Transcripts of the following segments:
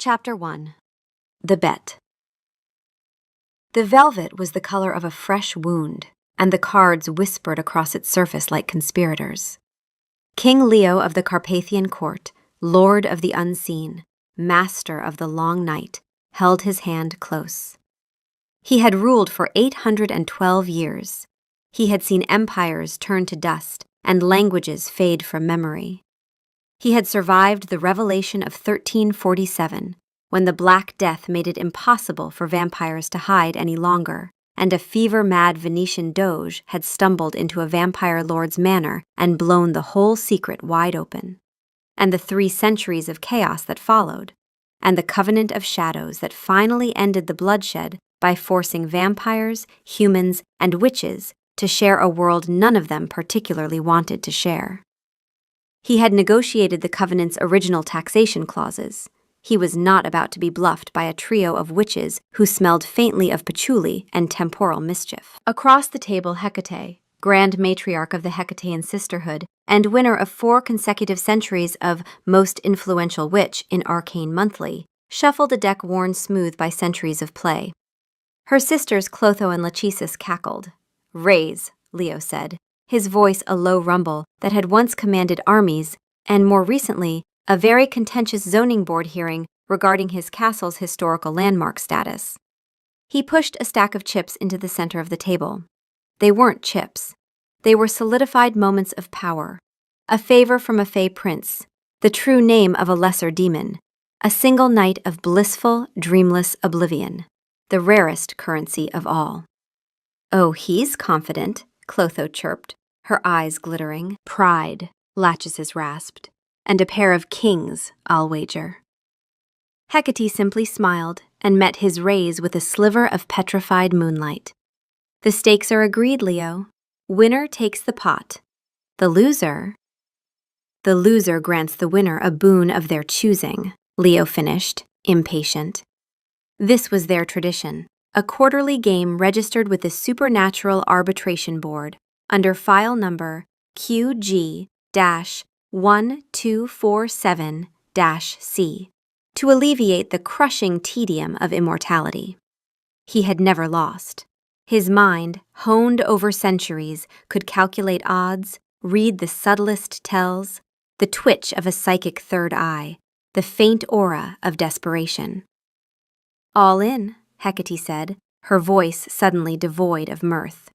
Chapter 1. The Bet. The velvet was the color of a fresh wound, and the cards whispered across its surface like conspirators. King Leo of the Carpathian court, lord of the unseen, master of the long night, held his hand close. He had ruled for 812 years. He had seen empires turn to dust and languages fade from memory. He had survived the revelation of 1347, when the Black Death made it impossible for vampires to hide any longer, and a fever-mad Venetian doge had stumbled into a vampire lord's manor and blown the whole secret wide open. And the 3 centuries of chaos that followed, and the covenant of shadows that finally ended the bloodshed by forcing vampires, humans, and witches to share a world none of them particularly wanted to share. He had negotiated the covenant's original taxation clauses. He was not about to be bluffed by a trio of witches who smelled faintly of patchouli and temporal mischief. Across the table, Hecate, grand matriarch of the Hecatean sisterhood and winner of 4 consecutive centuries of Most Influential Witch in Arcane Monthly, shuffled a deck worn smooth by centuries of play. Her sisters Clotho and Lachesis cackled. "Raise," Leo said, his voice a low rumble that had once commanded armies and, more recently, a very contentious zoning board hearing regarding his castle's historical landmark status. He pushed a stack of chips into the center of the table. They weren't chips. They were solidified moments of power, a favor from a fey prince, the true name of a lesser demon, a single night of blissful, dreamless oblivion, the rarest currency of all. "Oh, he's confident," Clotho chirped, her eyes glittering. "Pride," Lachesis rasped. "And a pair of kings, I'll wager." Hecate simply smiled and met his raise with a sliver of petrified moonlight. "The stakes are agreed, Leo. Winner takes the pot. The loser grants the winner a boon of their choosing," Leo finished, impatient. This was their tradition, a quarterly game registered with the Supernatural Arbitration Board under file number QG-1247-C to alleviate the crushing tedium of immortality. He had never lost. His mind, honed over centuries, could calculate odds, read the subtlest tells, the twitch of a psychic third eye, the faint aura of desperation. "All in," Hecate said, her voice suddenly devoid of mirth.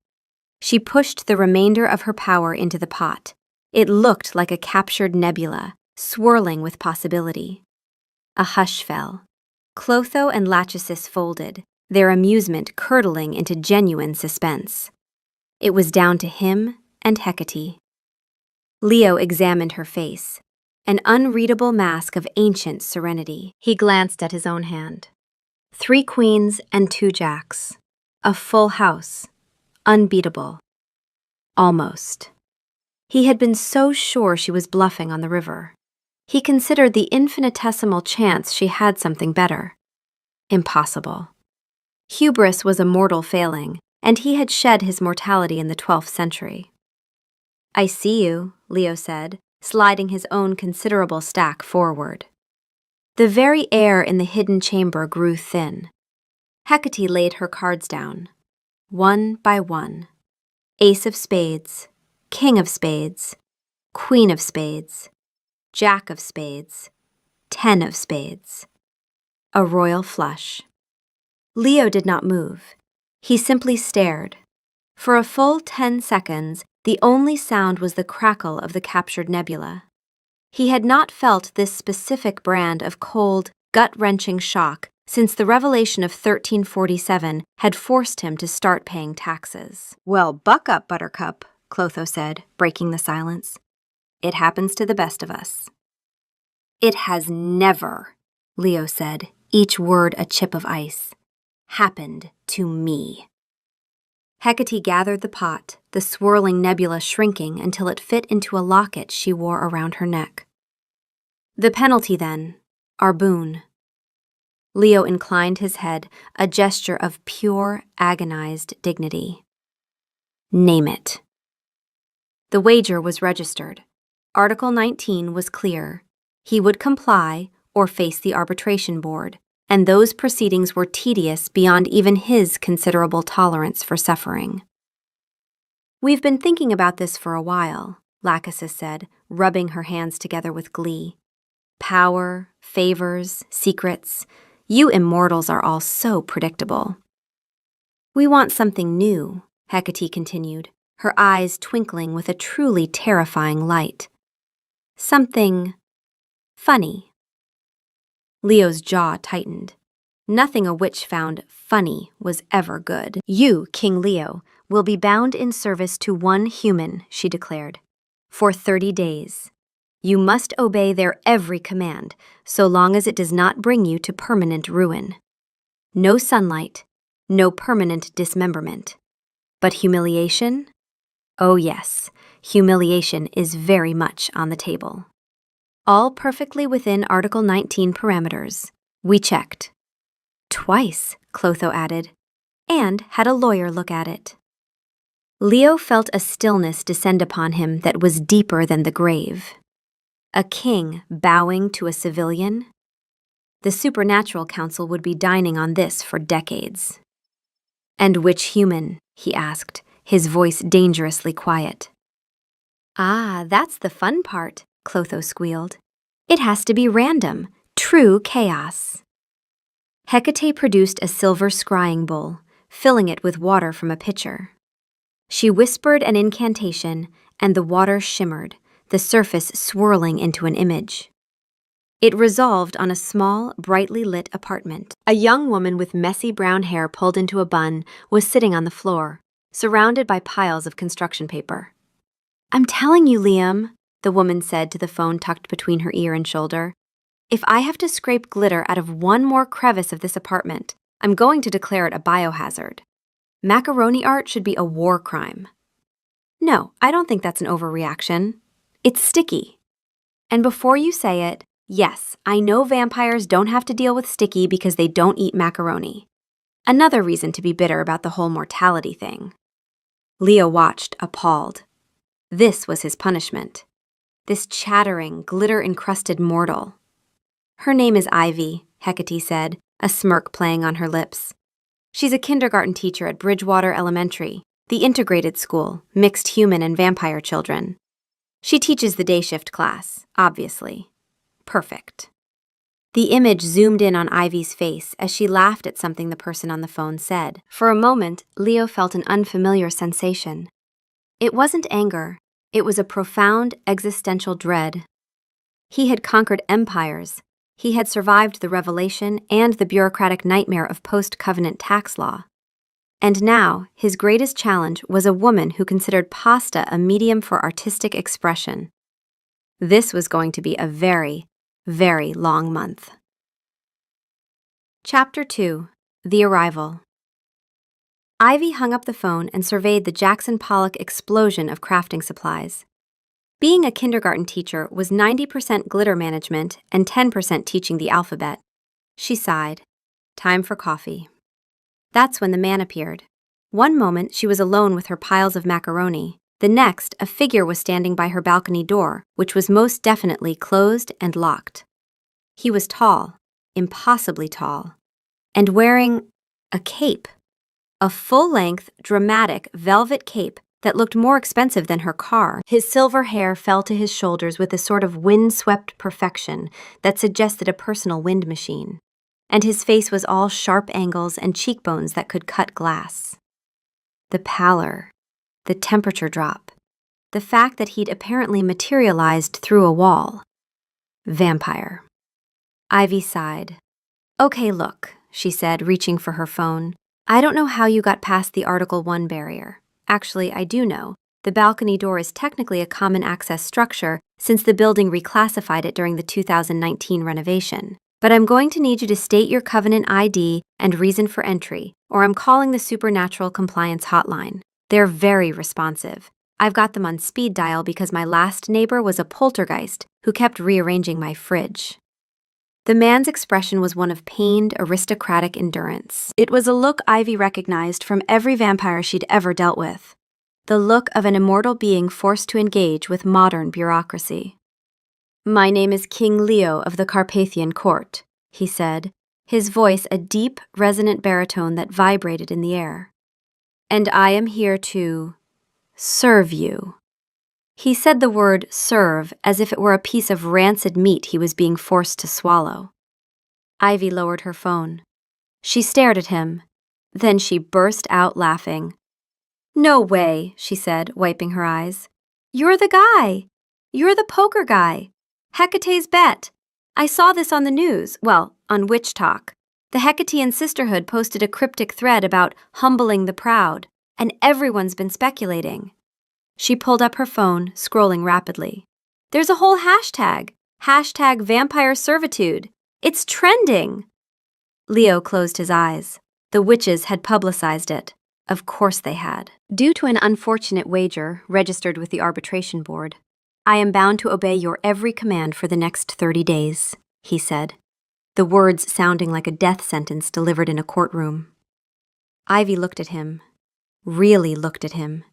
She pushed the remainder of her power into the pot. It looked like a captured nebula, swirling with possibility. A hush fell. Clotho and Lachesis folded, their amusement curdling into genuine suspense. It was down to him and Hecate. Leo examined her face, an unreadable mask of ancient serenity. He glanced at his own hand. 3 queens and 2 jacks. A full house. Unbeatable. Almost. He had been so sure she was bluffing on the river. He considered the infinitesimal chance she had something better. Impossible. Hubris was a mortal failing, and he had shed his mortality in the 12th century. "I see you," Leo said, sliding his own considerable stack forward. The very air in the hidden chamber grew thin. Hecate laid her cards down, one by one. Ace of spades, king of spades, queen of spades, jack of spades, 10 of spades. A royal flush. Leo did not move. He simply stared. For a full 10 seconds, the only sound was the crackle of the captured nebula. He had not felt this specific brand of cold, gut-wrenching shock since the revelation of 1347 had forced him to start paying taxes. "Well, buck up, Buttercup," Clotho said, breaking the silence. "It happens to the best of us." "It has never," Leo said, each word a chip of ice, "happened to me." Hecate gathered the pot, the swirling nebula shrinking until it fit into a locket she wore around her neck. "The penalty, then, our boon." Leo inclined his head, a gesture of pure, agonized dignity. "Name it." The wager was registered. Article 19 was clear. He would comply or face the arbitration board, and those proceedings were tedious beyond even his considerable tolerance for suffering. "We've been thinking about this for a while," Lachesis said, rubbing her hands together with glee. "Power, favors, secrets. You immortals are all so predictable." "We want something new," Hecate continued, her eyes twinkling with a truly terrifying light. "Something funny." Leo's jaw tightened. Nothing a witch found funny was ever good. "You, King Leo, will be bound in service to one human," she declared, "for 30 days. You must obey their every command, so long as it does not bring you to permanent ruin. No sunlight, no permanent dismemberment. But humiliation? Oh yes, humiliation is very much on the table. All perfectly within Article 19 parameters. We checked. Twice, Clotho added, and had a lawyer look at it." Leo felt a stillness descend upon him that was deeper than the grave. A king bowing to a civilian? The Supernatural Council would be dining on this for decades. "And which human?" he asked, his voice dangerously quiet. "Ah, that's the fun part," Clotho squealed. "It has to be random, true chaos." Hecate produced a silver scrying bowl, filling it with water from a pitcher. She whispered an incantation, and the water shimmered, the surface swirling into an image. It resolved on a small, brightly lit apartment. A young woman with messy brown hair pulled into a bun was sitting on the floor, surrounded by piles of construction paper. "I'm telling you, Liam," the woman said to the phone tucked between her ear and shoulder, "if I have to scrape glitter out of one more crevice of this apartment, I'm going to declare it a biohazard. Macaroni art should be a war crime." "No, I don't think that's an overreaction. It's sticky. And before you say it, yes, I know vampires don't have to deal with sticky because they don't eat macaroni. Another reason to be bitter about the whole mortality thing." Leo watched, appalled. This was his punishment. This chattering, glitter-encrusted mortal. "Her name is Ivy," Hecate said, a smirk playing on her lips. "She's a kindergarten teacher at Bridgewater Elementary, the integrated school, mixed human and vampire children. She teaches the day shift class, obviously. Perfect." The image zoomed in on Ivy's face as she laughed at something the person on the phone said. For a moment, Leo felt an unfamiliar sensation. It wasn't anger. It was a profound existential dread. He had conquered empires. He had survived the revelation and the bureaucratic nightmare of post-covenant tax law. And now, his greatest challenge was a woman who considered pasta a medium for artistic expression. This was going to be a very, very long month. Chapter 2. The Arrival. Ivy hung up the phone and surveyed the Jackson Pollock explosion of crafting supplies. Being a kindergarten teacher was 90% glitter management and 10% teaching the alphabet. She sighed. Time for coffee. That's when the man appeared. One moment she was alone with her piles of macaroni. The next, a figure was standing by her balcony door, which was most definitely closed and locked. He was tall, impossibly tall, and wearing a cape. A full-length, dramatic velvet cape that looked more expensive than her car. His silver hair fell to his shoulders with a sort of wind-swept perfection that suggested a personal wind machine. And his face was all sharp angles and cheekbones that could cut glass. The pallor, the temperature drop, the fact that he'd apparently materialized through a wall. Vampire. Ivy sighed. "Okay, look," she said, reaching for her phone. "I don't know how you got past the Article 1 barrier. Actually, I do know. The balcony door is technically a common access structure since the building reclassified it during the 2019 renovation. But I'm going to need you to state your covenant ID and reason for entry, or I'm calling the Supernatural Compliance Hotline. They're very responsive. I've got them on speed dial because my last neighbor was a poltergeist who kept rearranging my fridge." The man's expression was one of pained, aristocratic endurance. It was a look Ivy recognized from every vampire she'd ever dealt with. The look of an immortal being forced to engage with modern bureaucracy. My name is King Leo of the Carpathian court, he said, his voice a deep, resonant baritone that vibrated in the air. And I am here to serve you. He said the word serve as if it were a piece of rancid meat he was being forced to swallow. Ivy lowered her phone. She stared at him. Then she burst out laughing. No way, she said, wiping her eyes. You're the guy. You're the poker guy. Hecate's bet. I saw this on the news, well, on Witch Talk. The Hecatean Sisterhood posted a cryptic thread about humbling the proud, and everyone's been speculating. She pulled up her phone, scrolling rapidly. There's a whole hashtag. Hashtag vampire servitude. It's trending. Leo closed his eyes. The witches had publicized it. Of course they had. Due to an unfortunate wager registered with the arbitration board, I am bound to obey your every command for the next 30 days, he said, the words sounding like a death sentence delivered in a courtroom. Ivy looked at him. Really looked at him.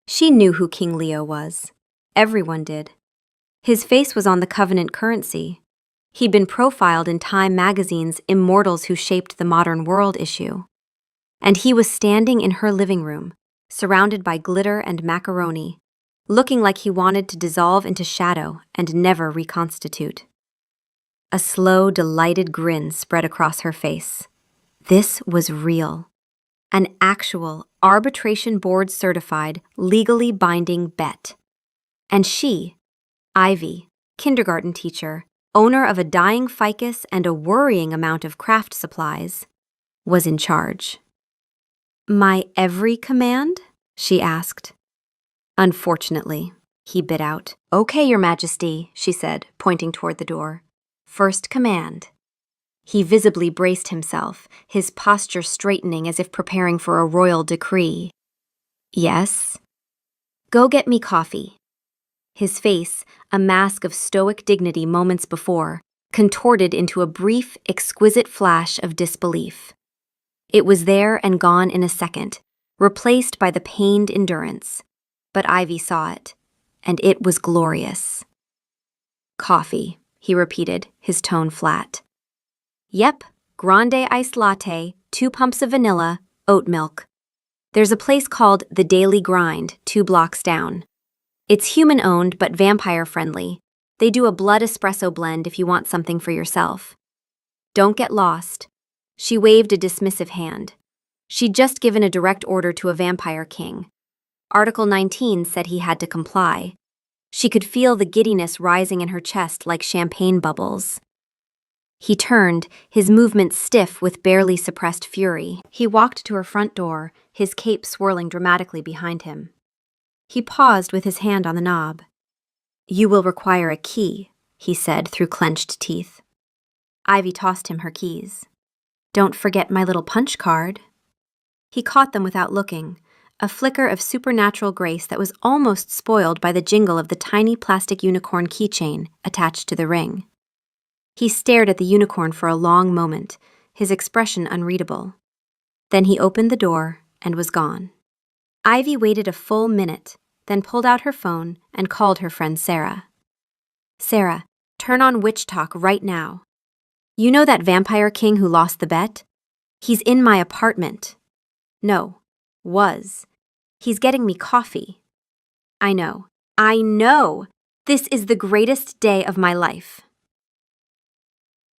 She knew who King Leo was. Everyone did. His face was on the Covenant currency. He'd been profiled in Time magazine's Immortals Who Shaped the Modern World issue. And he was standing in her living room, surrounded by glitter and macaroni, looking like he wanted to dissolve into shadow and never reconstitute. A slow, delighted grin spread across her face. This was real. An actual, arbitration board certified, legally binding bet. And she, Ivy, kindergarten teacher, owner of a dying ficus and a worrying amount of craft supplies, was in charge. My every command? She asked. Unfortunately, he bit out. Okay, Your Majesty, she said, pointing toward the door. First command. He visibly braced himself, his posture straightening as if preparing for a royal decree. Yes? Go get me coffee. His face, a mask of stoic dignity moments before, contorted into a brief, exquisite flash of disbelief. It was there and gone in a second, replaced by the pained endurance. But Ivy saw it, and it was glorious. Coffee, he repeated, his tone flat. Yep, grande iced latte, 2 pumps of vanilla, oat milk. There's a place called The Daily Grind, 2 blocks down. It's human-owned but vampire-friendly. They do a blood espresso blend if you want something for yourself. Don't get lost. She waved a dismissive hand. She'd just given a direct order to a vampire king. Article 19 said he had to comply. She could feel the giddiness rising in her chest like champagne bubbles. He turned, his movements stiff with barely suppressed fury. He walked to her front door, his cape swirling dramatically behind him. He paused with his hand on the knob. You will require a key, he said through clenched teeth. Ivy tossed him her keys. Don't forget my little punch card. He caught them without looking, a flicker of supernatural grace that was almost spoiled by the jingle of the tiny plastic unicorn keychain attached to the ring. He stared at the unicorn for a long moment, his expression unreadable. Then he opened the door and was gone. Ivy waited a full minute, then pulled out her phone and called her friend Sarah. Sarah, turn on Witch Talk right now. You know that vampire king who lost the bet? He's in my apartment. No, was. He's getting me coffee. I know. This is the greatest day of my life.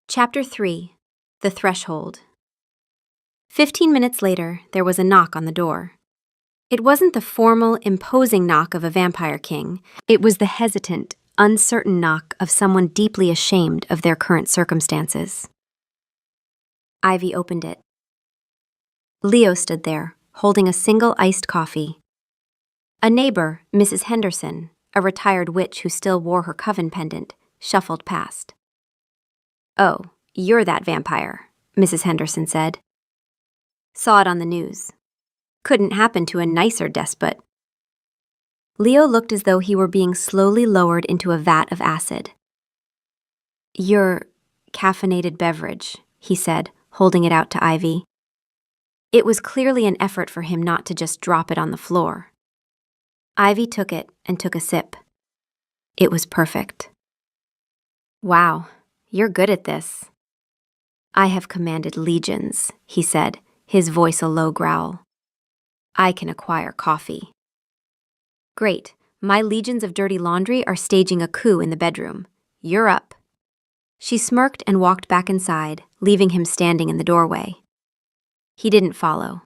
Chapter 3. The Threshold. 15 minutes later, there was a knock on the door. It wasn't the formal, imposing knock of a vampire king. It was the hesitant, uncertain knock of someone deeply ashamed of their current circumstances. Ivy opened it. Leo stood there, holding a single iced coffee. A neighbor, Mrs. Henderson, a retired witch who still wore her coven pendant, shuffled past. Oh, you're that vampire, Mrs. Henderson said. Saw it on the news. Couldn't happen to a nicer despot. Leo looked as though he were being slowly lowered into a vat of acid. Your caffeinated beverage, he said, holding it out to Ivy. It was clearly an effort for him not to just drop it on the floor. Ivy took it and took a sip. It was perfect. Wow, you're good at this. I have commanded legions, he said, his voice a low growl. I can acquire coffee. Great, my legions of dirty laundry are staging a coup in the bedroom. You're up. She smirked and walked back inside, leaving him standing in the doorway. He didn't follow.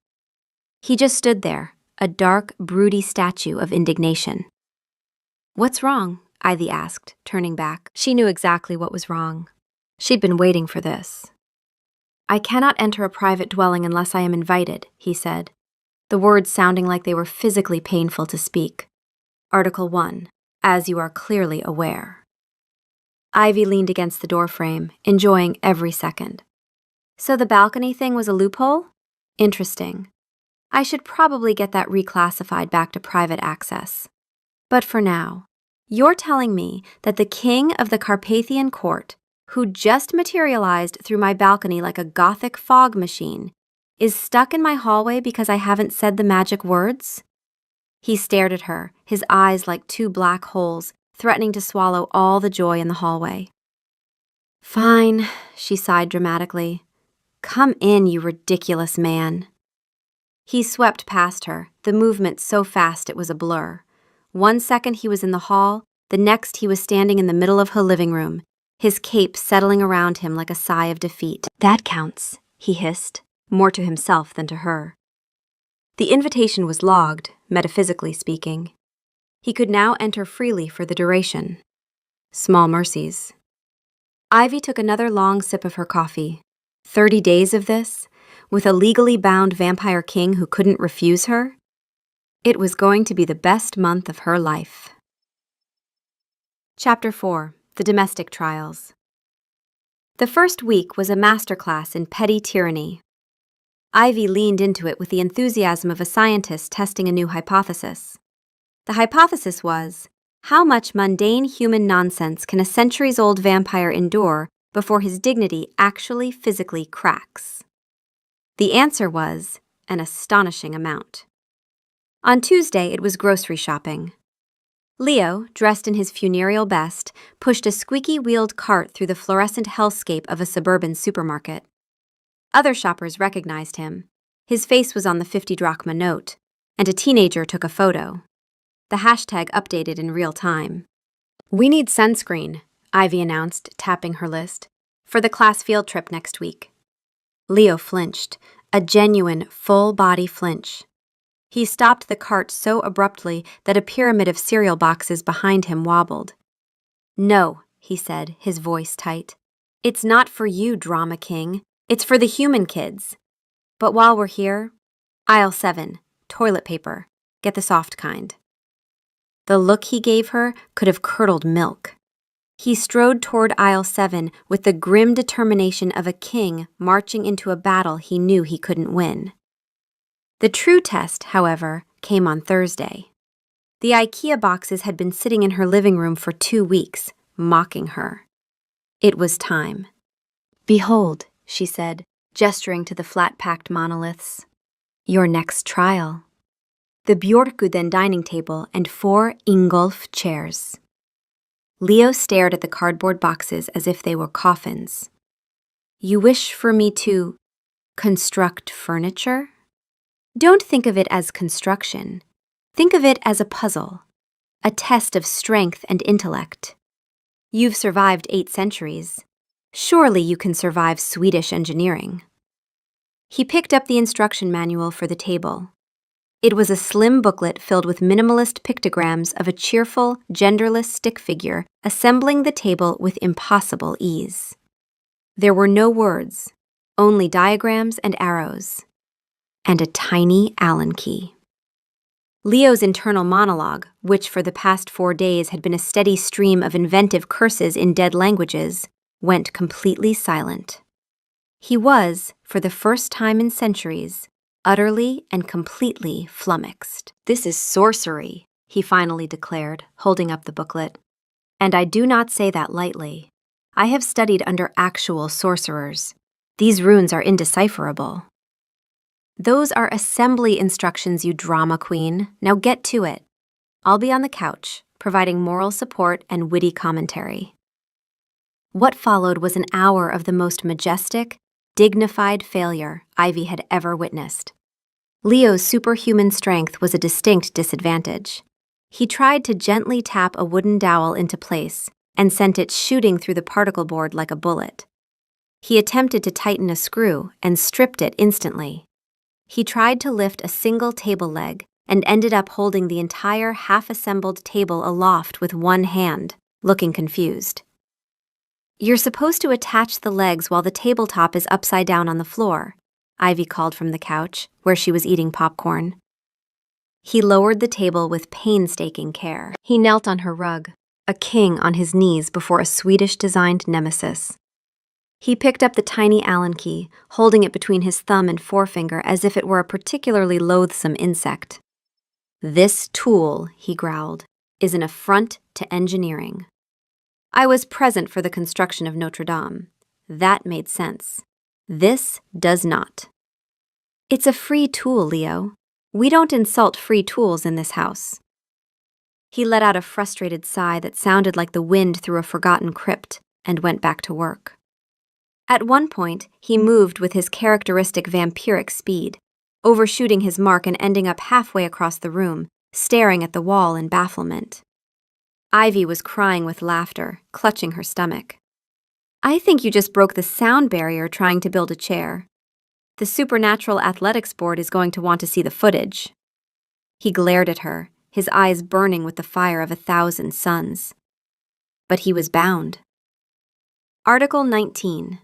He just stood there, a dark, broody statue of indignation. What's wrong? Ivy asked, turning back. She knew exactly what was wrong. She'd been waiting for this. I cannot enter a private dwelling unless I am invited, he said, the words sounding like they were physically painful to speak. Article 1, as you are clearly aware. Ivy leaned against the doorframe, enjoying every second. So the balcony thing was a loophole? Interesting. I should probably get that reclassified back to private access. But for now, you're telling me that the king of the Carpathian court, who just materialized through my balcony like a Gothic fog machine, is stuck in my hallway because I haven't said the magic words? He stared at her, his eyes like two black holes, threatening to swallow all the joy in the hallway. Fine, she sighed dramatically. Come in, you ridiculous man. He swept past her, the movement so fast it was a blur. 1 second he was in the hall, the next he was standing in the middle of her living room, his cape settling around him like a sigh of defeat. That counts, he hissed, more to himself than to her. The invitation was logged, metaphysically speaking. He could now enter freely for the duration. Small mercies. Ivy took another long sip of her coffee. 30 days of this, with a legally bound vampire king who couldn't refuse her? It was going to be the best month of her life. Chapter 4. The Domestic Trials. The first week was a masterclass in petty tyranny. Ivy leaned into it with the enthusiasm of a scientist testing a new hypothesis. The hypothesis was, how much mundane human nonsense can a centuries-old vampire endure before his dignity actually physically cracks? The answer was an astonishing amount. On Tuesday, it was grocery shopping. Leo, dressed in his funereal best, pushed a squeaky-wheeled cart through the fluorescent hellscape of a suburban supermarket. Other shoppers recognized him. His face was on the 50 drachma note, and a teenager took a photo. The hashtag updated in real time. We need sunscreen, Ivy announced, tapping her list, for the class field trip next week. Leo flinched, a genuine, full-body flinch. He stopped the cart so abruptly that a pyramid of cereal boxes behind him wobbled. No, he said, his voice tight. It's not for you, Drama King. It's for the human kids. But while we're here, aisle 7, toilet paper. Get the soft kind. The look he gave her could have curdled milk. He strode toward aisle 7 with the grim determination of a king marching into a battle he knew he couldn't win. The true test, however, came on Thursday. The IKEA boxes had been sitting in her living room for 2 weeks, mocking her. It was time. Behold, she said, gesturing to the flat-packed monoliths. Your next trial. The Björkuden dining table and 4 Ingolf chairs. Leo stared at the cardboard boxes as if they were coffins. You wish for me to construct furniture? Don't think of it as construction. Think of it as a puzzle, a test of strength and intellect. You've survived 8 centuries. Surely you can survive Swedish engineering. He picked up the instruction manual for the table. It was a slim booklet filled with minimalist pictograms of a cheerful, genderless stick figure assembling the table with impossible ease. There were no words, only diagrams and arrows. And a tiny Allen key. Leo's internal monologue, which for the past 4 days had been a steady stream of inventive curses in dead languages, went completely silent. He was, for the first time in centuries, utterly and completely flummoxed. This is sorcery, he finally declared, holding up the booklet. And I do not say that lightly. I have studied under actual sorcerers. These runes are indecipherable. Those are assembly instructions, you drama queen. Now get to it. I'll be on the couch, providing moral support and witty commentary. What followed was an hour of the most majestic, dignified failure Ivy had ever witnessed. Leo's superhuman strength was a distinct disadvantage. He tried to gently tap a wooden dowel into place and sent it shooting through the particle board like a bullet. He attempted to tighten a screw and stripped it instantly. He tried to lift a single table leg and ended up holding the entire half-assembled table aloft with one hand, looking confused. "You're supposed to attach the legs while the tabletop is upside down on the floor," Ivy called from the couch, where she was eating popcorn. He lowered the table with painstaking care. He knelt on her rug, a king on his knees before a Swedish-designed nemesis. He picked up the tiny Allen key, holding it between his thumb and forefinger as if it were a particularly loathsome insect. "This tool," he growled, "is an affront to engineering. I was present for the construction of Notre Dame. That made sense. This does not. It's a free tool, Leo. We don't insult free tools in this house." He let out a frustrated sigh that sounded like the wind through a forgotten crypt and went back to work. At one point, he moved with his characteristic vampiric speed, overshooting his mark and ending up halfway across the room, staring at the wall in bafflement. Ivy was crying with laughter, clutching her stomach. "I think you just broke the sound barrier trying to build a chair. The Supernatural Athletics Board is going to want to see the footage." He glared at her, his eyes burning with the fire of 1,000 suns. But he was bound. Article 19.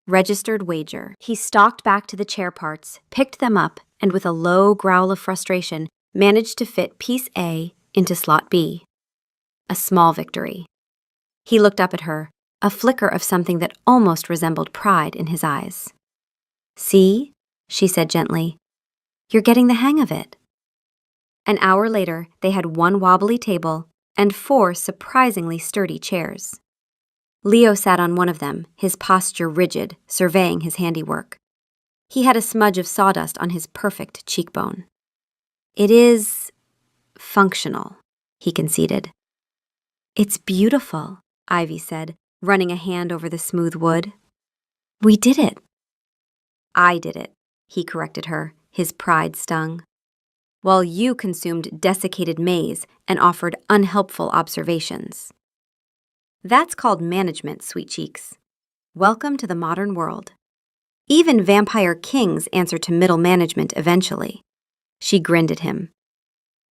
Registered wager. He stalked back to the chair parts, picked them up, and with a low growl of frustration, managed to fit piece A into slot B. A small victory. He looked up at her, a flicker of something that almost resembled pride in his eyes. "See?" she said gently. "You're getting the hang of it." An hour later, they had one wobbly table and 4 surprisingly sturdy chairs. Leo sat on one of them, his posture rigid, surveying his handiwork. He had a smudge of sawdust on his perfect cheekbone. "It is functional," he conceded. "It's beautiful," Ivy said, running a hand over the smooth wood. "We did it." "I did it," he corrected her, his pride stung. "While you consumed desiccated maize and offered unhelpful observations. That's called management, sweet cheeks. Welcome to the modern world. Even vampire kings answer to middle management eventually." She grinned at him.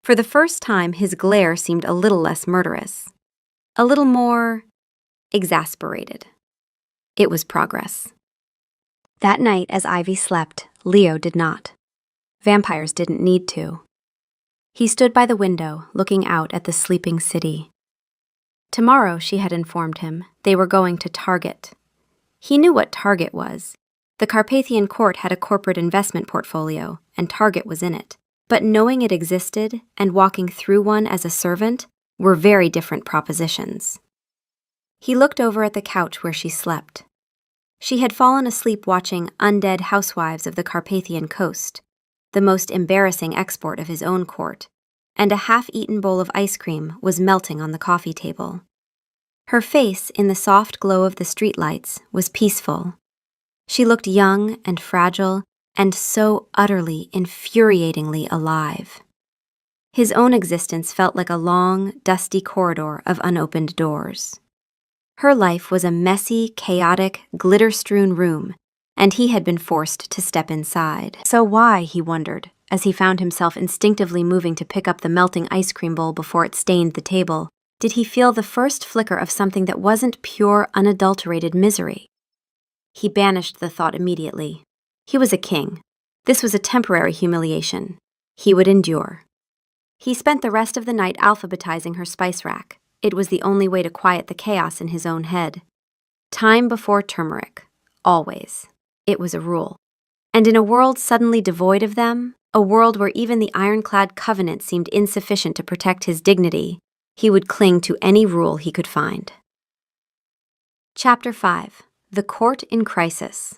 For the first time, his glare seemed a little less murderous. A little more exasperated. It was progress. That night, as Ivy slept, Leo did not. Vampires didn't need to. He stood by the window, looking out at the sleeping city. Tomorrow, she had informed him, they were going to Target. He knew what Target was. The Carpathian Court had a corporate investment portfolio, and Target was in it. But knowing it existed and walking through one as a servant were very different propositions. He looked over at the couch where she slept. She had fallen asleep watching Undead Housewives of the Carpathian Coast, the most embarrassing export of his own court, and a half-eaten bowl of ice cream was melting on the coffee table. Her face, in the soft glow of the streetlights, was peaceful. She looked young and fragile and so utterly, infuriatingly alive. His own existence felt like a long, dusty corridor of unopened doors. Her life was a messy, chaotic, glitter-strewn room, and he had been forced to step inside. So why, he wondered, as he found himself instinctively moving to pick up the melting ice cream bowl before it stained the table, did he feel the first flicker of something that wasn't pure, unadulterated misery? He banished the thought immediately. He was a king. This was a temporary humiliation. He would endure. He spent the rest of the night alphabetizing her spice rack. It was the only way to quiet the chaos in his own head. Time before turmeric. Always. It was a rule. And in a world suddenly devoid of them, a world where even the ironclad covenant seemed insufficient to protect his dignity, he would cling to any rule he could find. Chapter 5. The Court in Crisis.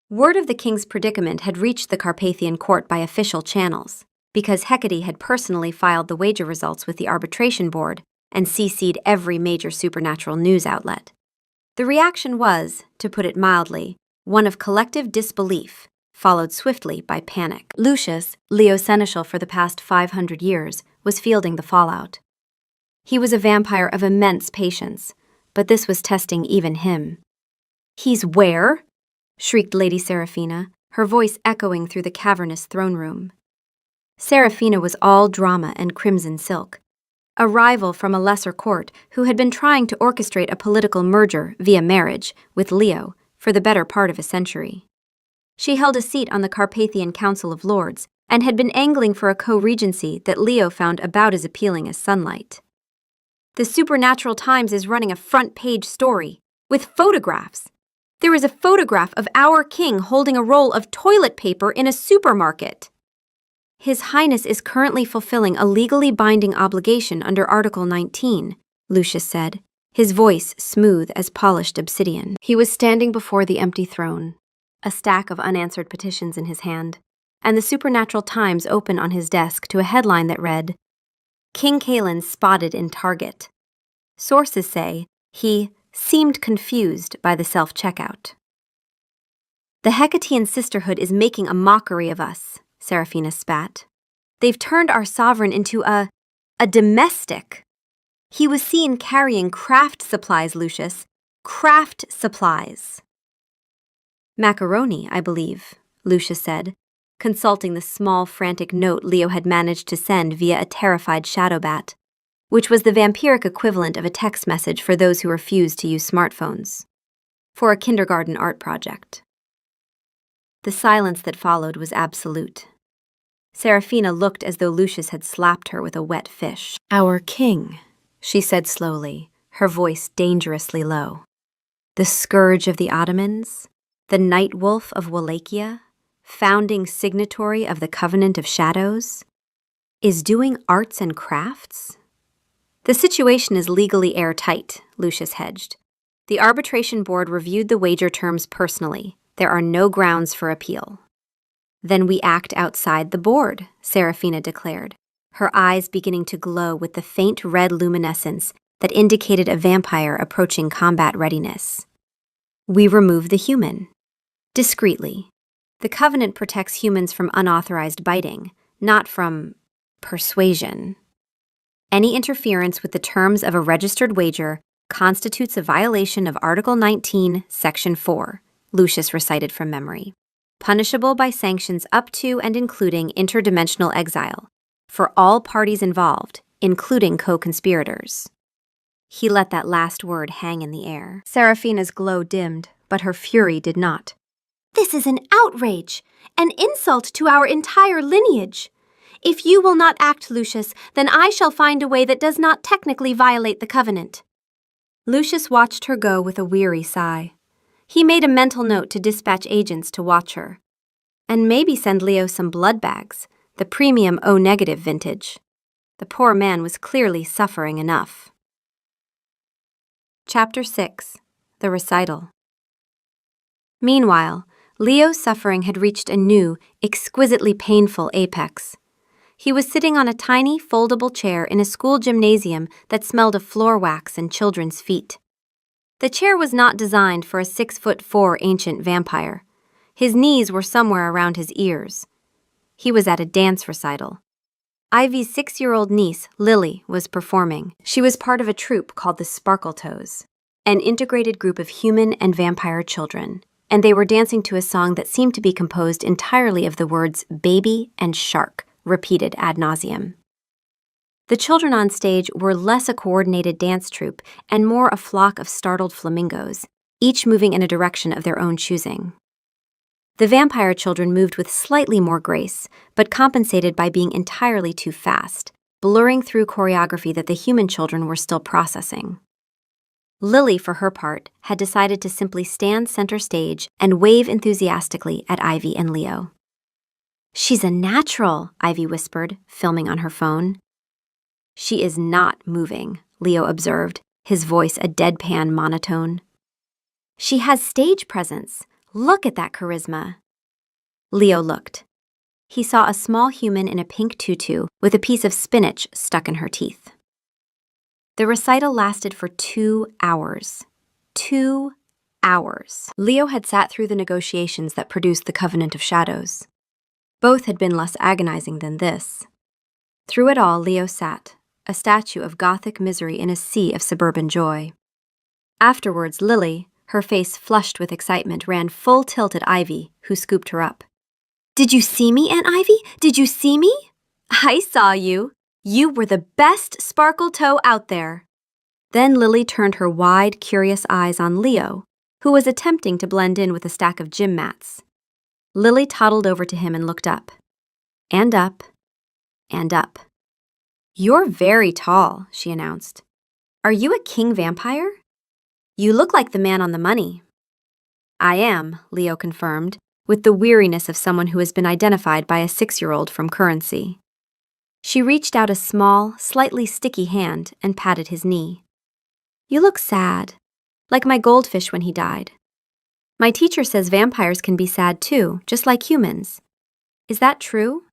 Word of the king's predicament had reached the Carpathian court by official channels, because Hecate had personally filed the wager results with the arbitration board and CC'd every major supernatural news outlet. The reaction was, to put it mildly, one of collective disbelief, followed swiftly by panic. Lucius, Leo's seneschal for the past 500 years, was fielding the fallout. He was a vampire of immense patience, but this was testing even him. "He's where?" shrieked Lady Seraphina, her voice echoing through the cavernous throne room. Seraphina was all drama and crimson silk, a rival from a lesser court who had been trying to orchestrate a political merger via marriage with Leo for the better part of a century. She held a seat on the Carpathian Council of Lords and had been angling for a co-regency that Leo found about as appealing as sunlight. "The Supernatural Times is running a front-page story, with photographs. There is a photograph of our king holding a roll of toilet paper in a supermarket. His Highness is currently fulfilling a legally binding obligation under Article 19, Lucius said, his voice smooth as polished obsidian. He was standing before the empty throne, a stack of unanswered petitions in his hand, and the Supernatural Times open on his desk to a headline that read, "King Kaelin spotted in Target. Sources say he seemed confused by the self-checkout." "The Hecatian Sisterhood is making a mockery of us," Seraphina spat. "They've turned our sovereign into a domestic. He was seen carrying craft supplies, Lucius. Craft supplies." "Macaroni, I believe," Lucius said, consulting the small, frantic note Leo had managed to send via a terrified shadow bat, which was the vampiric equivalent of a text message for those who refused to use smartphones, for a kindergarten art project. The silence that followed was absolute. Seraphina looked as though Lucius had slapped her with a wet fish. "Our king," she said slowly, her voice dangerously low. "The scourge of the Ottomans, the night wolf of Wallachia, founding signatory of the Covenant of Shadows, is doing arts and crafts?" "The situation is legally airtight," Lucius hedged. "The arbitration board reviewed the wager terms personally. There are no grounds for appeal." "Then we act outside the board," Seraphina declared, her eyes beginning to glow with the faint red luminescence that indicated a vampire approaching combat readiness. "We remove the human. Discreetly. The Covenant protects humans from unauthorized biting, not from persuasion. Any interference with the terms of a registered wager constitutes a violation of Article 19, Section 4, Lucius recited from memory, punishable by sanctions up to and including interdimensional exile for all parties involved, including co-conspirators." He let that last word hang in the air. Seraphina's glow dimmed, but her fury did not. "This is an outrage, an insult to our entire lineage. If you will not act, Lucius, then I shall find a way that does not technically violate the Covenant." Lucius watched her go with a weary sigh. He made a mental note to dispatch agents to watch her, and maybe send Leo some blood bags, the premium O-negative vintage. The poor man was clearly suffering enough. Chapter 6. The Recital. Meanwhile, Leo's suffering had reached a new, exquisitely painful apex. He was sitting on a tiny, foldable chair in a school gymnasium that smelled of floor wax and children's feet. The chair was not designed for a 6'4" ancient vampire. His knees were somewhere around his ears. He was at a dance recital. Ivy's 6-year-old niece, Lily, was performing. She was part of a troupe called the Sparkletoes, an integrated group of human and vampire children, and they were dancing to a song that seemed to be composed entirely of the words baby and shark, repeated ad nauseum. The children on stage were less a coordinated dance troupe and more a flock of startled flamingos, each moving in a direction of their own choosing. The vampire children moved with slightly more grace, but compensated by being entirely too fast, blurring through choreography that the human children were still processing. Lily, for her part, had decided to simply stand center stage and wave enthusiastically at Ivy and Leo. "She's a natural," Ivy whispered, filming on her phone. "She is not moving," Leo observed, his voice a deadpan monotone. "She has stage presence. Look at that charisma." Leo looked. He saw a small human in a pink tutu with a piece of spinach stuck in her teeth. The recital lasted for 2 hours. 2 hours. Leo had sat through the negotiations that produced the Covenant of Shadows. Both had been less agonizing than this. Through it all, Leo sat, a statue of Gothic misery in a sea of suburban joy. Afterwards, Lily, her face flushed with excitement, ran full tilt at Ivy, who scooped her up. "Did you see me, Aunt Ivy? Did you see me?" "I saw you. You were the best sparkle toe out there." Then Lily turned her wide, curious eyes on Leo, who was attempting to blend in with a stack of gym mats. Lily toddled over to him and looked up. And up. And up. "You're very tall," she announced. "Are you a king vampire? You look like the man on the money." "I am," Leo confirmed, with the weariness of someone who has been identified by a 6-year-old from Currency. She reached out a small, slightly sticky hand and patted his knee. "You look sad, like my goldfish when he died. My teacher says vampires can be sad too, just like humans. Is that true?"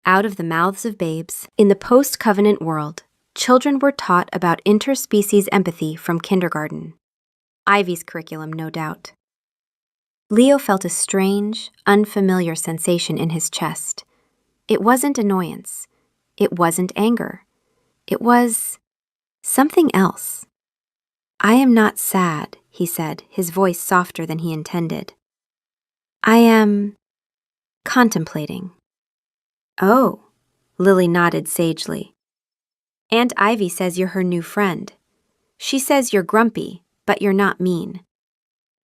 Out of the mouths of babes, in the post-Covenant world, children were taught about interspecies empathy from kindergarten. Ivy's curriculum, no doubt. Leo felt a strange, unfamiliar sensation in his chest. It wasn't annoyance. It wasn't anger. It was something else. "I am not sad," he said, his voice softer than he intended. "I am contemplating." "Oh," Lily nodded sagely. "Aunt Ivy says you're her new friend. She says you're grumpy, but you're not mean.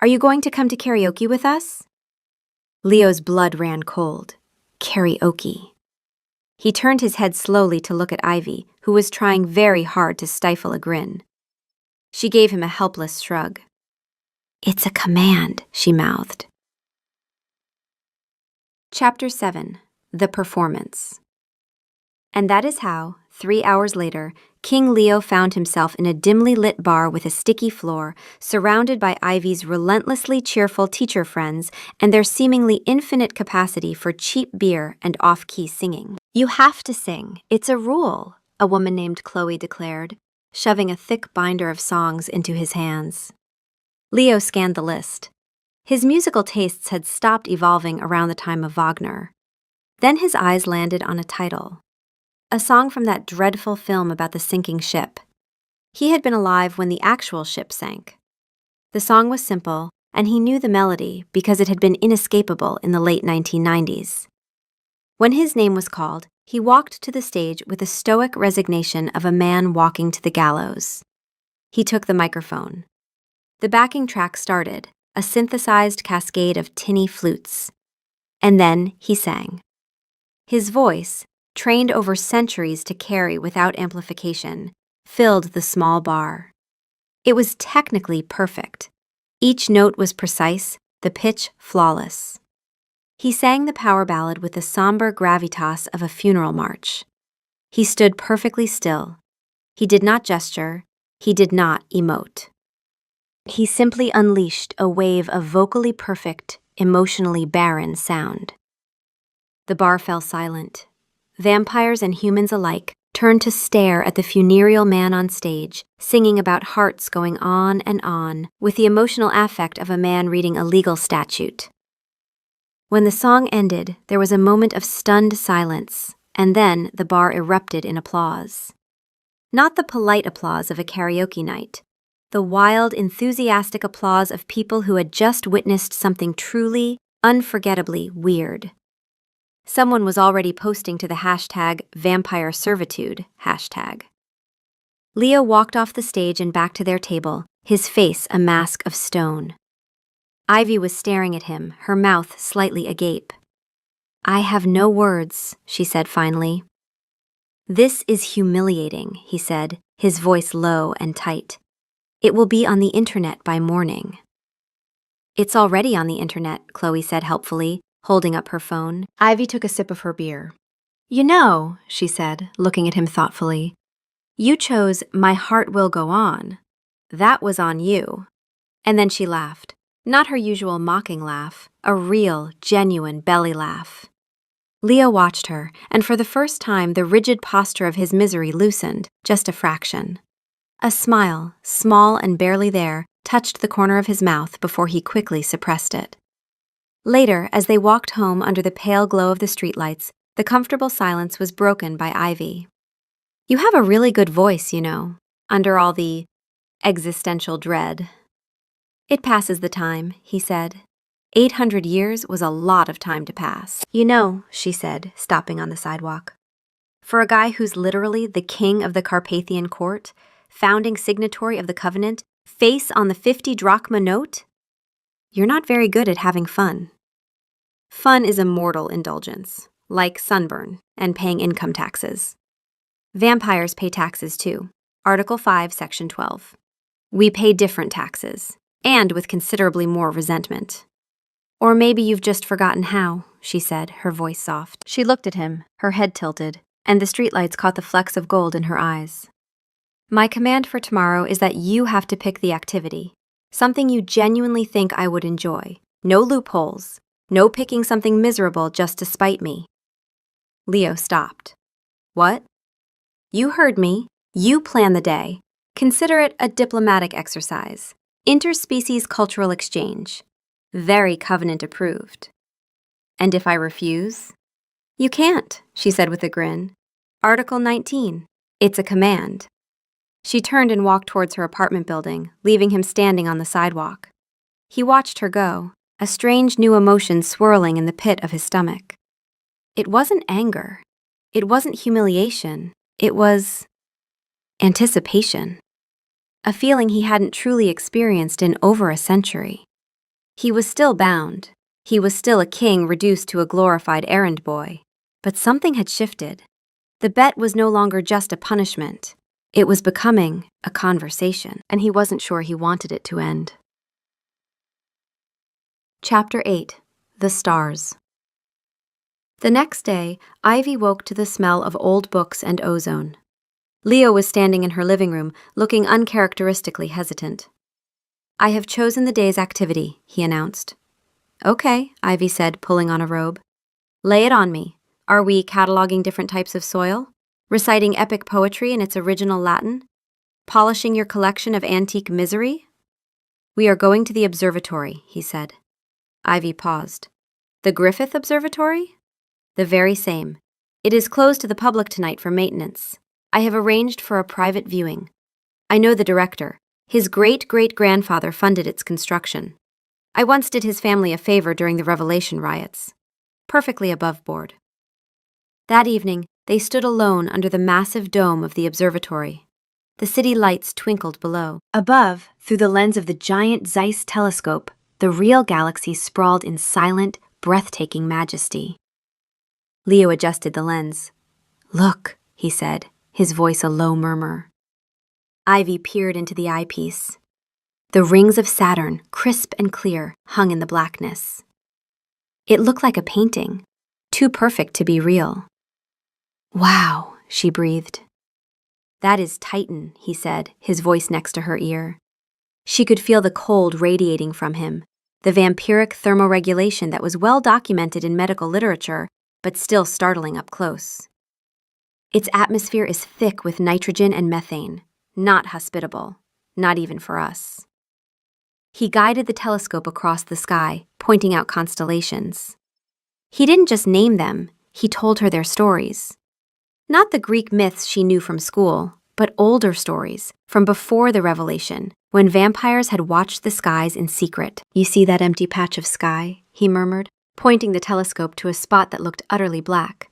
Are you going to come to karaoke with us?" Leo's blood ran cold. Karaoke. He turned his head slowly to look at Ivy, who was trying very hard to stifle a grin. She gave him a helpless shrug. "It's a command," she mouthed. Chapter 7. The Performance. And that is how, 3 hours later, King Leo found himself in a dimly lit bar with a sticky floor, surrounded by Ivy's relentlessly cheerful teacher friends and their seemingly infinite capacity for cheap beer and off-key singing. "You have to sing. It's a rule," a woman named Chloe declared, shoving a thick binder of songs into his hands. Leo scanned the list. His musical tastes had stopped evolving around the time of Wagner. Then his eyes landed on a title. A song from that dreadful film about the sinking ship. He had been alive when the actual ship sank. The song was simple, and he knew the melody because it had been inescapable in the late 1990s. When his name was called, he walked to the stage with the stoic resignation of a man walking to the gallows. He took the microphone. The backing track started, a synthesized cascade of tinny flutes. And then he sang. His voice, trained over centuries to carry without amplification, filled the small bar. It was technically perfect. Each note was precise, the pitch flawless. He sang the power ballad with the somber gravitas of a funeral march. He stood perfectly still. He did not gesture. He did not emote. He simply unleashed a wave of vocally perfect, emotionally barren sound. The bar fell silent. Vampires and humans alike turned to stare at the funereal man on stage, singing about hearts going on and on, with the emotional affect of a man reading a legal statute. When the song ended, there was a moment of stunned silence, and then the bar erupted in applause. Not the polite applause of a karaoke night, the wild, enthusiastic applause of people who had just witnessed something truly, unforgettably weird. Someone was already posting to the hashtag #VampireServitude hashtag. Leo walked off the stage and back to their table, his face a mask of stone. Ivy was staring at him, her mouth slightly agape. "I have no words," she said finally. "This is humiliating," he said, his voice low and tight. "It will be on the internet by morning." "It's already on the internet," Chloe said helpfully, holding up her phone. Ivy took a sip of her beer. "You know," she said, looking at him thoughtfully, "you chose 'My Heart Will Go On.' That was on you." And then she laughed. Not her usual mocking laugh, a real, genuine belly laugh. Leo watched her, and for the first time the rigid posture of his misery loosened, just a fraction. A smile, small and barely there, touched the corner of his mouth before he quickly suppressed it. Later, as they walked home under the pale glow of the streetlights, the comfortable silence was broken by Ivy. "You have a really good voice, you know, under all the existential dread." "It passes the time," he said. 800 years was a lot of time to pass. "You know," she said, stopping on the sidewalk, "for a guy who's literally the king of the Carpathian court, founding signatory of the covenant, face on the 50 drachma note, you're not very good at having fun." Fun is a mortal indulgence, like sunburn and paying income taxes. Vampires pay taxes too. Article 5, Section 12. We pay different taxes, and with considerably more resentment. "Or maybe you've just forgotten how," she said, her voice soft. She looked at him, her head tilted, and the streetlights caught the flecks of gold in her eyes. "My command for tomorrow is that you have to pick the activity, something you genuinely think I would enjoy. No loopholes, no picking something miserable just to spite me." Leo stopped. "What?" "You heard me. You plan the day. Consider it a diplomatic exercise. Interspecies cultural exchange. Very covenant approved." "And if I refuse?" "You can't," she said with a grin. "Article 19. It's a command." She turned and walked towards her apartment building, leaving him standing on the sidewalk. He watched her go, a strange new emotion swirling in the pit of his stomach. It wasn't anger. It wasn't humiliation. It was anticipation. A feeling he hadn't truly experienced in over a century. He was still bound. He was still a king reduced to a glorified errand boy. But something had shifted. The bet was no longer just a punishment. It was becoming a conversation, and he wasn't sure he wanted it to end. Chapter 8. The Stars. The next day, Ivy woke to the smell of old books and ozone. Leo was standing in her living room, looking uncharacteristically hesitant. "I have chosen the day's activity," he announced. "Okay," Ivy said, pulling on a robe. "Lay it on me. Are we cataloging different types of soil? Reciting epic poetry in its original Latin? Polishing your collection of antique misery?" "We are going to the observatory," he said. Ivy paused. "The Griffith Observatory?" "The very same. It is closed to the public tonight for maintenance. I have arranged for a private viewing. I know the director. His great-great-grandfather funded its construction. I once did his family a favor during the Revelation riots. Perfectly above board." That evening, they stood alone under the massive dome of the observatory. The city lights twinkled below. Above, through the lens of the giant Zeiss telescope, the real galaxy sprawled in silent, breathtaking majesty. Leo adjusted the lens. "Look," he said, his voice a low murmur. Ivy peered into the eyepiece. The rings of Saturn, crisp and clear, hung in the blackness. It looked like a painting, too perfect to be real. "Wow," she breathed. "That is Titan," he said, his voice next to her ear. She could feel the cold radiating from him, the vampiric thermoregulation that was well documented in medical literature, but still startling up close. "Its atmosphere is thick with nitrogen and methane, not hospitable, not even for us." He guided the telescope across the sky, pointing out constellations. He didn't just name them, he told her their stories. Not the Greek myths she knew from school, but older stories, from before the Revelation, when vampires had watched the skies in secret. "You see that empty patch of sky?" he murmured, pointing the telescope to a spot that looked utterly black.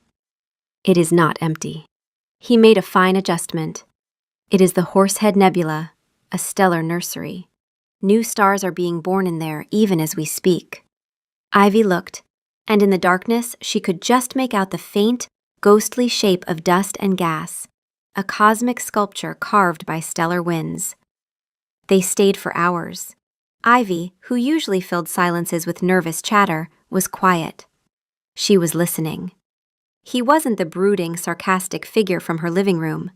"It is not empty." He made a fine adjustment. "It is the Horsehead Nebula, a stellar nursery. New stars are being born in there even as we speak." Ivy looked, and in the darkness she could just make out the faint, ghostly shape of dust and gas, a cosmic sculpture carved by stellar winds. They stayed for hours. Ivy, who usually filled silences with nervous chatter, was quiet. She was listening. He wasn't the brooding, sarcastic figure from her living room.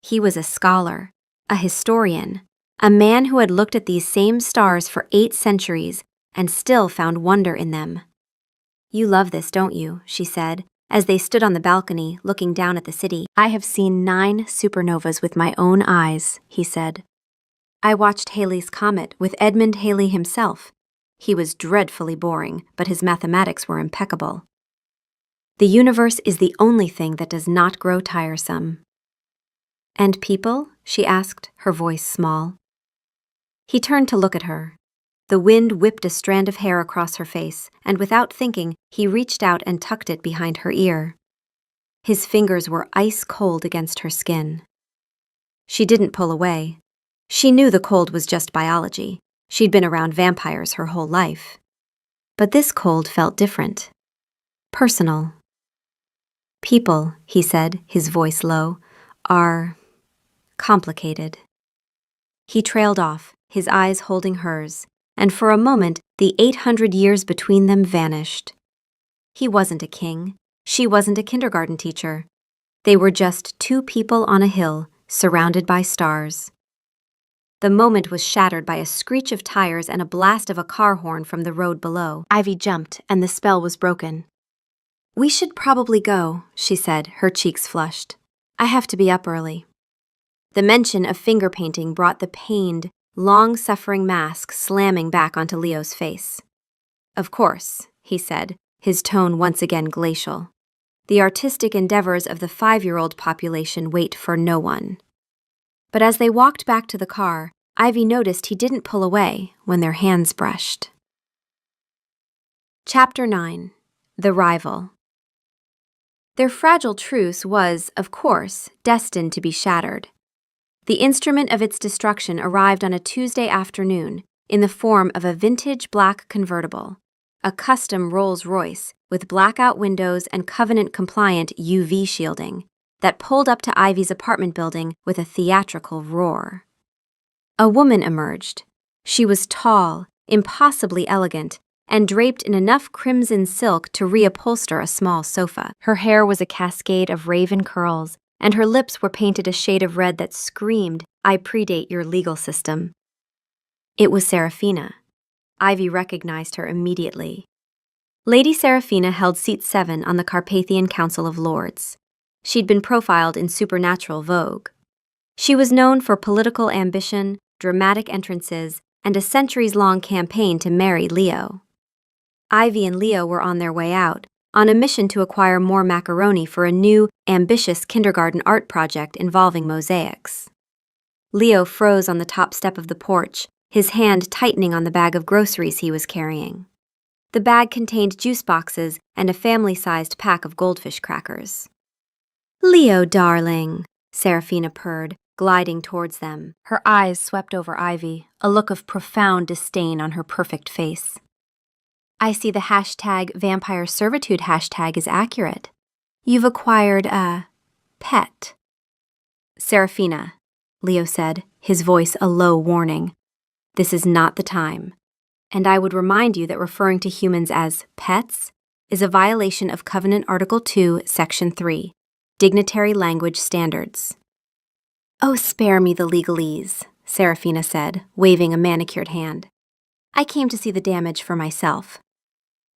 He was a scholar, a historian, a man who had looked at these same stars for 8 centuries and still found wonder in them. "You love this, don't you?" she said, as they stood on the balcony looking down at the city. "I have seen 9 supernovas with my own eyes," he said. I watched Halley's Comet with Edmund Halley himself. He was dreadfully boring, but his mathematics were impeccable. The universe is the only thing that does not grow tiresome. And people? She asked, her voice small. He turned to look at her. The wind whipped a strand of hair across her face, and without thinking, he reached out and tucked it behind her ear. His fingers were ice cold against her skin. She didn't pull away. She knew the cold was just biology. She'd been around vampires her whole life. But this cold felt different. Personal. People, he said, his voice low, are complicated. He trailed off, his eyes holding hers, and for a moment the 800 years between them vanished. He wasn't a king. She wasn't a kindergarten teacher. They were just two people on a hill, surrounded by stars. The moment was shattered by a screech of tires and a blast of a car horn from the road below. Ivy jumped, and the spell was broken. "We should probably go," she said, her cheeks flushed. "I have to be up early." The mention of finger painting brought the pained, long-suffering mask slamming back onto Leo's face. "Of course," he said, his tone once again glacial. "The artistic endeavors of the 5-year-old population wait for no one." But as they walked back to the car, Ivy noticed he didn't pull away when their hands brushed. Chapter 9. The Rival. Their fragile truce was, of course, destined to be shattered. The instrument of its destruction arrived on a Tuesday afternoon in the form of a vintage black convertible, a custom Rolls-Royce with blackout windows and covenant-compliant UV shielding, that pulled up to Ivy's apartment building with a theatrical roar. A woman emerged. She was tall, impossibly elegant, and draped in enough crimson silk to reupholster a small sofa. Her hair was a cascade of raven curls, and her lips were painted a shade of red that screamed, "I predate your legal system." It was Serafina. Ivy recognized her immediately. Lady Serafina held seat 7 on the Carpathian Council of Lords. She'd been profiled in Supernatural Vogue. She was known for political ambition, dramatic entrances, and a centuries-long campaign to marry Leo. Ivy and Leo were on their way out, on a mission to acquire more macaroni for a new, ambitious kindergarten art project involving mosaics. Leo froze on the top step of the porch, his hand tightening on the bag of groceries he was carrying. The bag contained juice boxes and a family-sized pack of goldfish crackers. "Leo, darling," Serafina purred, gliding towards them. Her eyes swept over Ivy, a look of profound disdain on her perfect face. "I see the #vampire servitude hashtag is accurate. You've acquired a pet." "Serafina," Leo said, his voice a low warning. "This is not the time. And I would remind you that referring to humans as pets is a violation of Covenant Article 2, Section 3, Dignitary Language Standards." "Oh, spare me the legalese," Serafina said, waving a manicured hand. "I came to see the damage for myself."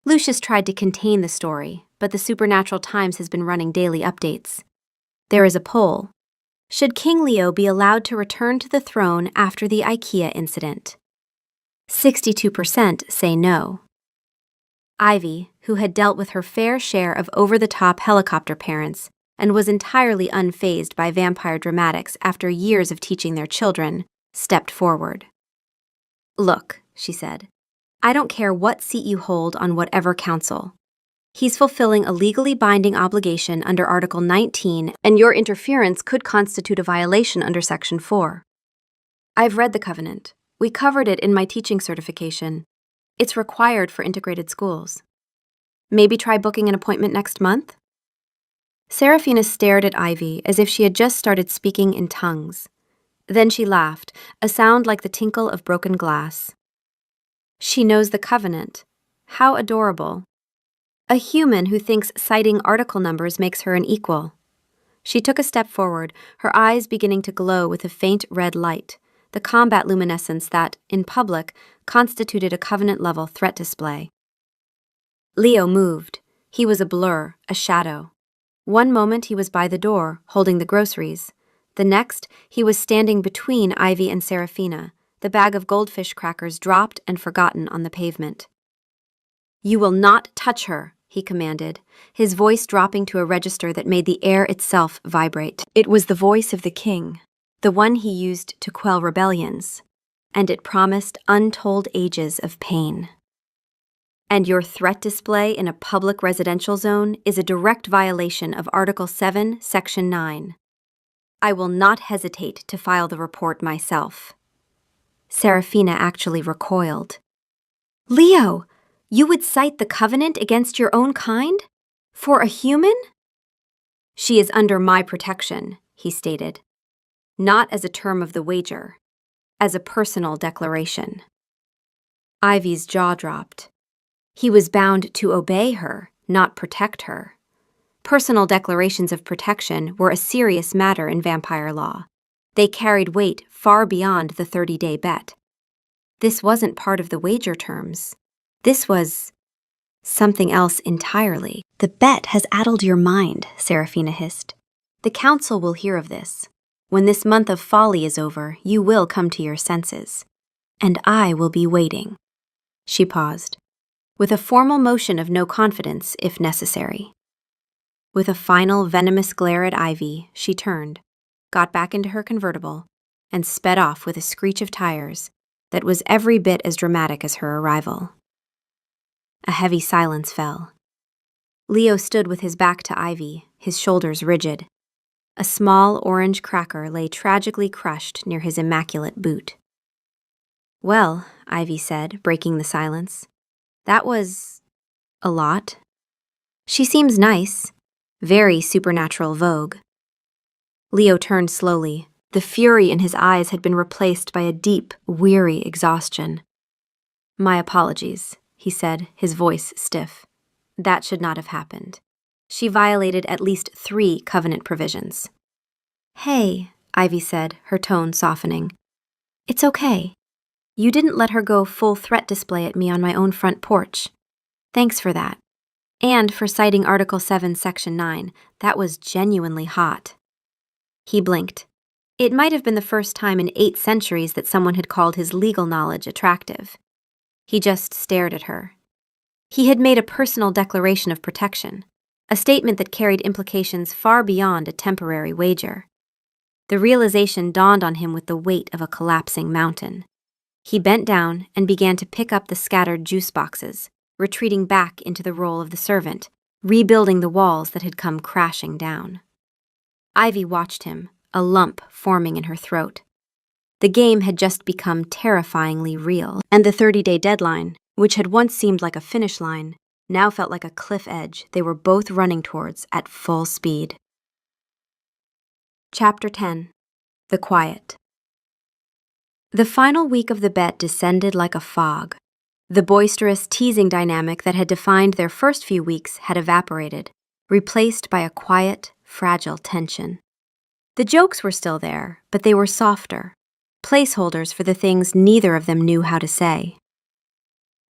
Lucius tried to contain the story, but the Supernatural Times has been running daily updates. There is a poll. Should King Leo be allowed to return to the throne after the IKEA incident? 62% say no. Ivy, who had dealt with her fair share of over-the-top helicopter parents and was entirely unfazed by vampire dramatics after years of teaching their children, stepped forward. "Look," she said, "I don't care what seat you hold on whatever council. He's fulfilling a legally binding obligation under Article 19, and your interference could constitute a violation under Section 4. I've read the covenant. We covered it in my teaching certification. It's required for integrated schools. Maybe try booking an appointment next month?" Serafina stared at Ivy as if she had just started speaking in tongues. Then she laughed, a sound like the tinkle of broken glass. "She knows the covenant. How adorable. A human who thinks citing article numbers makes her an equal." She took a step forward, her eyes beginning to glow with a faint red light, the combat luminescence that, in public, constituted a covenant-level threat display. Leo moved. He was a blur, a shadow. One moment he was by the door, holding the groceries. The next, he was standing between Ivy and Serafina, The bag of goldfish crackers dropped and forgotten on the pavement. "You will not touch her," he commanded, his voice dropping to a register that made the air itself vibrate. It was the voice of the king, the one he used to quell rebellions, and it promised untold ages of pain. "And your threat display in a public residential zone is a direct violation of Article 7, Section 9. I will not hesitate to file the report myself." Serafina actually recoiled. "Leo, you would cite the covenant against your own kind? For a human?" "She is under my protection," he stated, "not as a term of the wager, as a personal declaration." Ivy's jaw dropped. He was bound to obey her, not protect her. Personal declarations of protection were a serious matter in vampire law. They carried weight far beyond the 30-day bet. This wasn't part of the wager terms. This was something else entirely. "The bet has addled your mind," Serafina hissed. "The council will hear of this. When this month of folly is over, you will come to your senses. And I will be waiting." She paused, with a formal motion of no confidence, if necessary. With a final venomous glare at Ivy, she turned, got back into her convertible, and sped off with a screech of tires that was every bit as dramatic as her arrival. A heavy silence fell. Leo stood with his back to Ivy, his shoulders rigid. A small orange cracker lay tragically crushed near his immaculate boot. "Well," Ivy said, breaking the silence, "that was a lot. She seems nice. Very supernatural vogue." Leo turned slowly. The fury in his eyes had been replaced by a deep, weary exhaustion. "My apologies," he said, his voice stiff. "That should not have happened. She violated at least 3 covenant provisions." "Hey," Ivy said, her tone softening. "It's okay. You didn't let her go full threat display at me on my own front porch. Thanks for that. And for citing Article 7, Section 9, that was genuinely hot." He blinked. It might have been the first time in 8 centuries that someone had called his legal knowledge attractive. He just stared at her. He had made a personal declaration of protection, a statement that carried implications far beyond a temporary wager. The realization dawned on him with the weight of a collapsing mountain. He bent down and began to pick up the scattered juice boxes, retreating back into the role of the servant, rebuilding the walls that had come crashing down. Ivy watched him, a lump forming in her throat. The game had just become terrifyingly real, and the 30-day deadline, which had once seemed like a finish line, now felt like a cliff edge they were both running towards at full speed. Chapter 10. The Quiet. The final week of the bet descended like a fog. The boisterous, teasing dynamic that had defined their first few weeks had evaporated, replaced by a quiet, fragile tension. The jokes were still there, but they were softer, placeholders for the things neither of them knew how to say.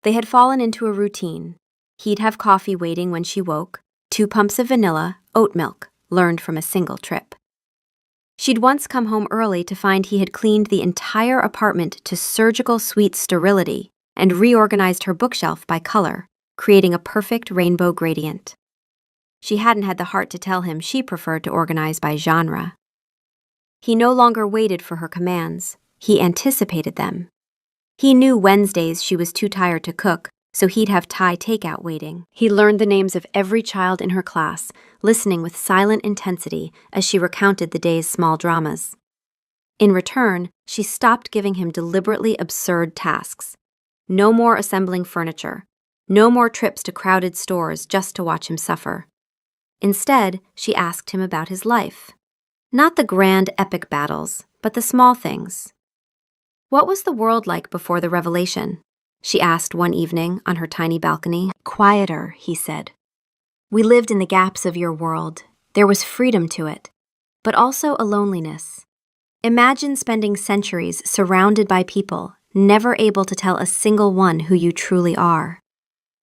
They had fallen into a routine. He'd have coffee waiting when she woke, 2 pumps of vanilla, oat milk, learned from a single trip. She'd once come home early to find he had cleaned the entire apartment to surgical sweet sterility and reorganized her bookshelf by color, creating a perfect rainbow gradient. She hadn't had the heart to tell him she preferred to organize by genre. He no longer waited for her commands. He anticipated them. He knew Wednesdays she was too tired to cook, so he'd have Thai takeout waiting. He learned the names of every child in her class, listening with silent intensity as she recounted the day's small dramas. In return, she stopped giving him deliberately absurd tasks. No more assembling furniture. No more trips to crowded stores just to watch him suffer. Instead, she asked him about his life. Not the grand epic battles, but the small things. What was the world like before the revelation? She asked one evening on her tiny balcony. "Quieter," he said. "We lived in the gaps of your world. There was freedom to it, but also a loneliness. Imagine spending centuries surrounded by people, never able to tell a single one who you truly are."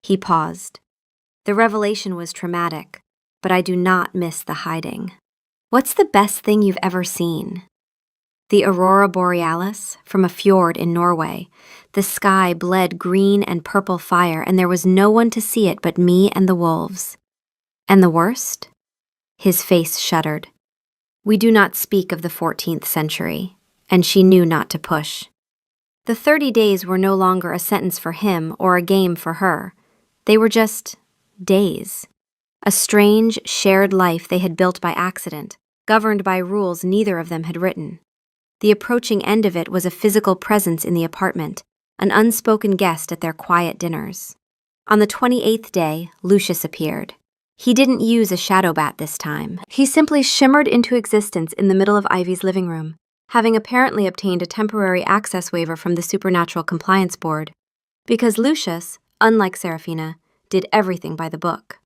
He paused. "The revelation was traumatic, but I do not miss the hiding." "What's the best thing you've ever seen?" The aurora borealis from a fjord in Norway. The sky bled green and purple fire, and there was no one to see it but me and the wolves. And the worst? His face shuddered. We do not speak of the 14th century, and she knew not to push. The 30 days were no longer a sentence for him or a game for her. They were just days. A strange, shared life they had built by accident, governed by rules neither of them had written. The approaching end of it was a physical presence in the apartment, an unspoken guest at their quiet dinners. On the 28th day, Lucius appeared. He didn't use a shadow bat this time. He simply shimmered into existence in the middle of Ivy's living room, having apparently obtained a temporary access waiver from the Supernatural Compliance Board, because Lucius, unlike Seraphina, did everything by the book.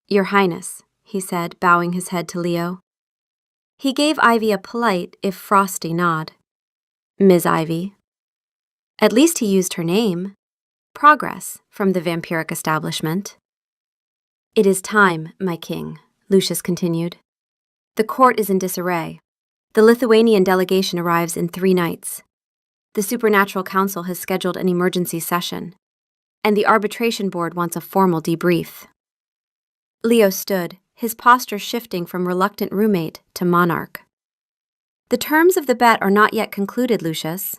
Your Highness, he said, bowing his head to Leo. He gave Ivy a polite, if frosty, nod. Ms. Ivy. At least he used her name. Progress, from the vampiric establishment. It is time, my king, Lucius continued. The court is in disarray. The Lithuanian delegation arrives in 3 nights. The Supernatural Council has scheduled an emergency session, and the arbitration board wants a formal debrief. Leo stood, his posture shifting from reluctant roommate to monarch. The terms of the bet are not yet concluded, Lucius.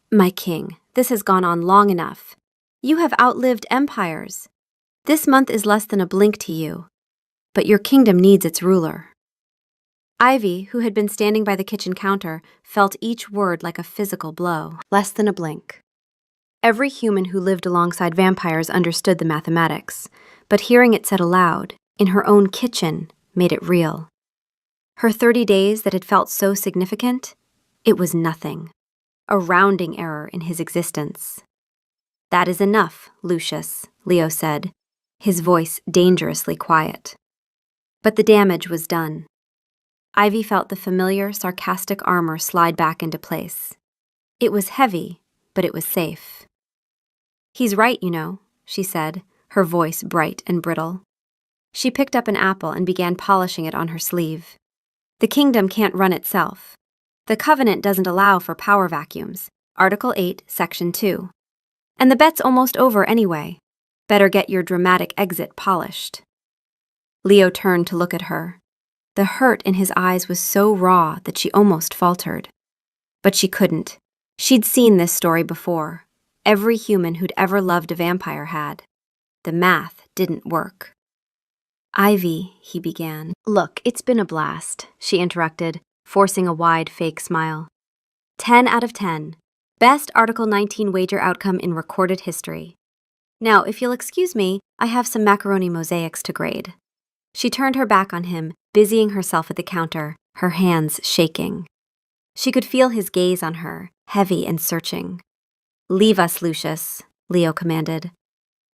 My king, this has gone on long enough. You have outlived empires. This month is less than a blink to you, but your kingdom needs its ruler. Ivy, who had been standing by the kitchen counter, felt each word like a physical blow. Less than a blink. Every human who lived alongside vampires understood the mathematics, but hearing it said aloud, in her own kitchen, made it real. Her 30 days that had felt so significant, it was nothing. A rounding error in his existence. That is enough, Lucius, Leo said, his voice dangerously quiet. But the damage was done. Ivy felt the familiar, sarcastic armor slide back into place. It was heavy, but it was safe. He's right, you know, she said, her voice bright and brittle. She picked up an apple and began polishing it on her sleeve. The kingdom can't run itself. The covenant doesn't allow for power vacuums. Article 8, Section 2. And the bet's almost over anyway. Better get your dramatic exit polished. Leo turned to look at her. The hurt in his eyes was so raw that she almost faltered. But she couldn't. She'd seen this story before. Every human who'd ever loved a vampire had. The math didn't work. Ivy, he began. Look, it's been a blast, she interrupted, forcing a wide fake smile. 10 out of 10. Best Article 19 wager outcome in recorded history. Now, if you'll excuse me, I have some macaroni mosaics to grade. She turned her back on him, busying herself at the counter, her hands shaking. She could feel his gaze on her, heavy and searching. Leave us, Lucius, Leo commanded.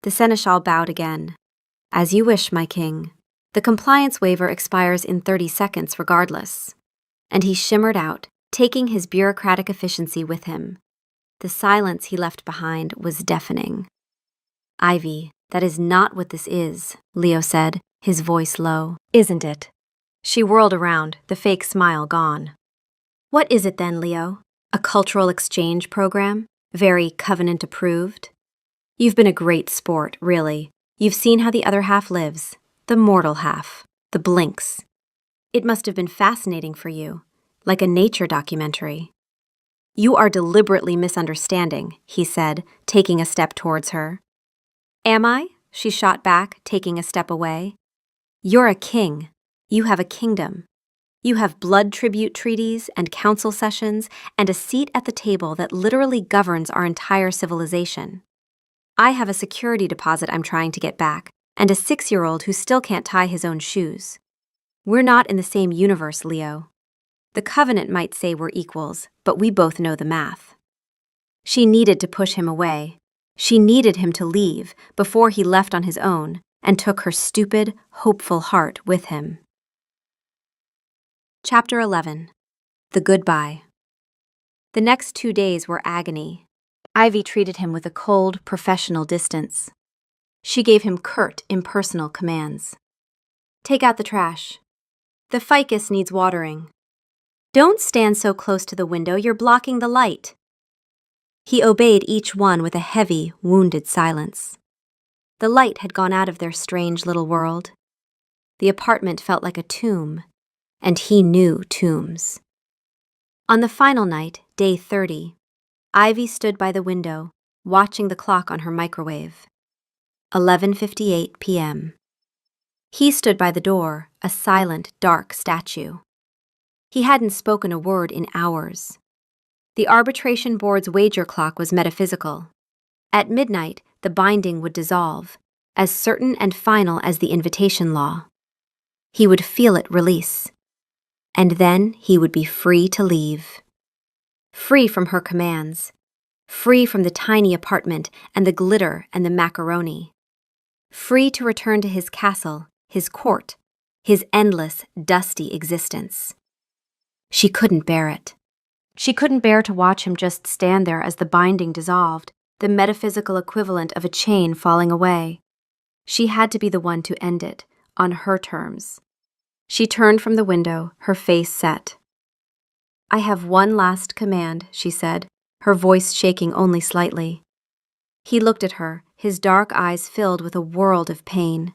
The seneschal bowed again. As you wish, my king. The compliance waiver expires in 30 seconds regardless. And he shimmered out, taking his bureaucratic efficiency with him. The silence he left behind was deafening. Ivy, that is not what this is, Leo said, his voice low. Isn't it? She whirled around, the fake smile gone. What is it then, Leo? A cultural exchange program? Very covenant approved? You've been a great sport, really. You've seen how the other half lives, the mortal half, the blinks. It must have been fascinating for you, like a nature documentary. You are deliberately misunderstanding, he said, taking a step towards her. Am I? She shot back, taking a step away. You're a king. You have a kingdom. You have blood tribute treaties and council sessions and a seat at the table that literally governs our entire civilization. I have a security deposit I'm trying to get back, and a 6-year-old who still can't tie his own shoes. We're not in the same universe, Leo. The covenant might say we're equals, but we both know the math. She needed to push him away. She needed him to leave before he left on his own and took her stupid, hopeful heart with him. Chapter 11. The Goodbye. The next 2 days were agony. Ivy treated him with a cold, professional distance. She gave him curt, impersonal commands. Take out the trash. The ficus needs watering. Don't stand so close to the window, you're blocking the light. He obeyed each one with a heavy, wounded silence. The light had gone out of their strange little world. The apartment felt like a tomb, and he knew tombs. On the final night, day 30, Ivy stood by the window, watching the clock on her microwave. 11:58 p.m. He stood by the door, a silent, dark statue. He hadn't spoken a word in hours. The arbitration board's wager clock was metaphysical. At midnight, the binding would dissolve, as certain and final as the invitation law. He would feel it release. And then he would be free to leave. Free from her commands. Free from the tiny apartment and the glitter and the macaroni. Free to return to his castle, his court, his endless, dusty existence. She couldn't bear it. She couldn't bear to watch him just stand there as the binding dissolved, the metaphysical equivalent of a chain falling away. She had to be the one to end it, on her terms. She turned from the window, her face set. "I have one last command," she said, her voice shaking only slightly. He looked at her, his dark eyes filled with a world of pain.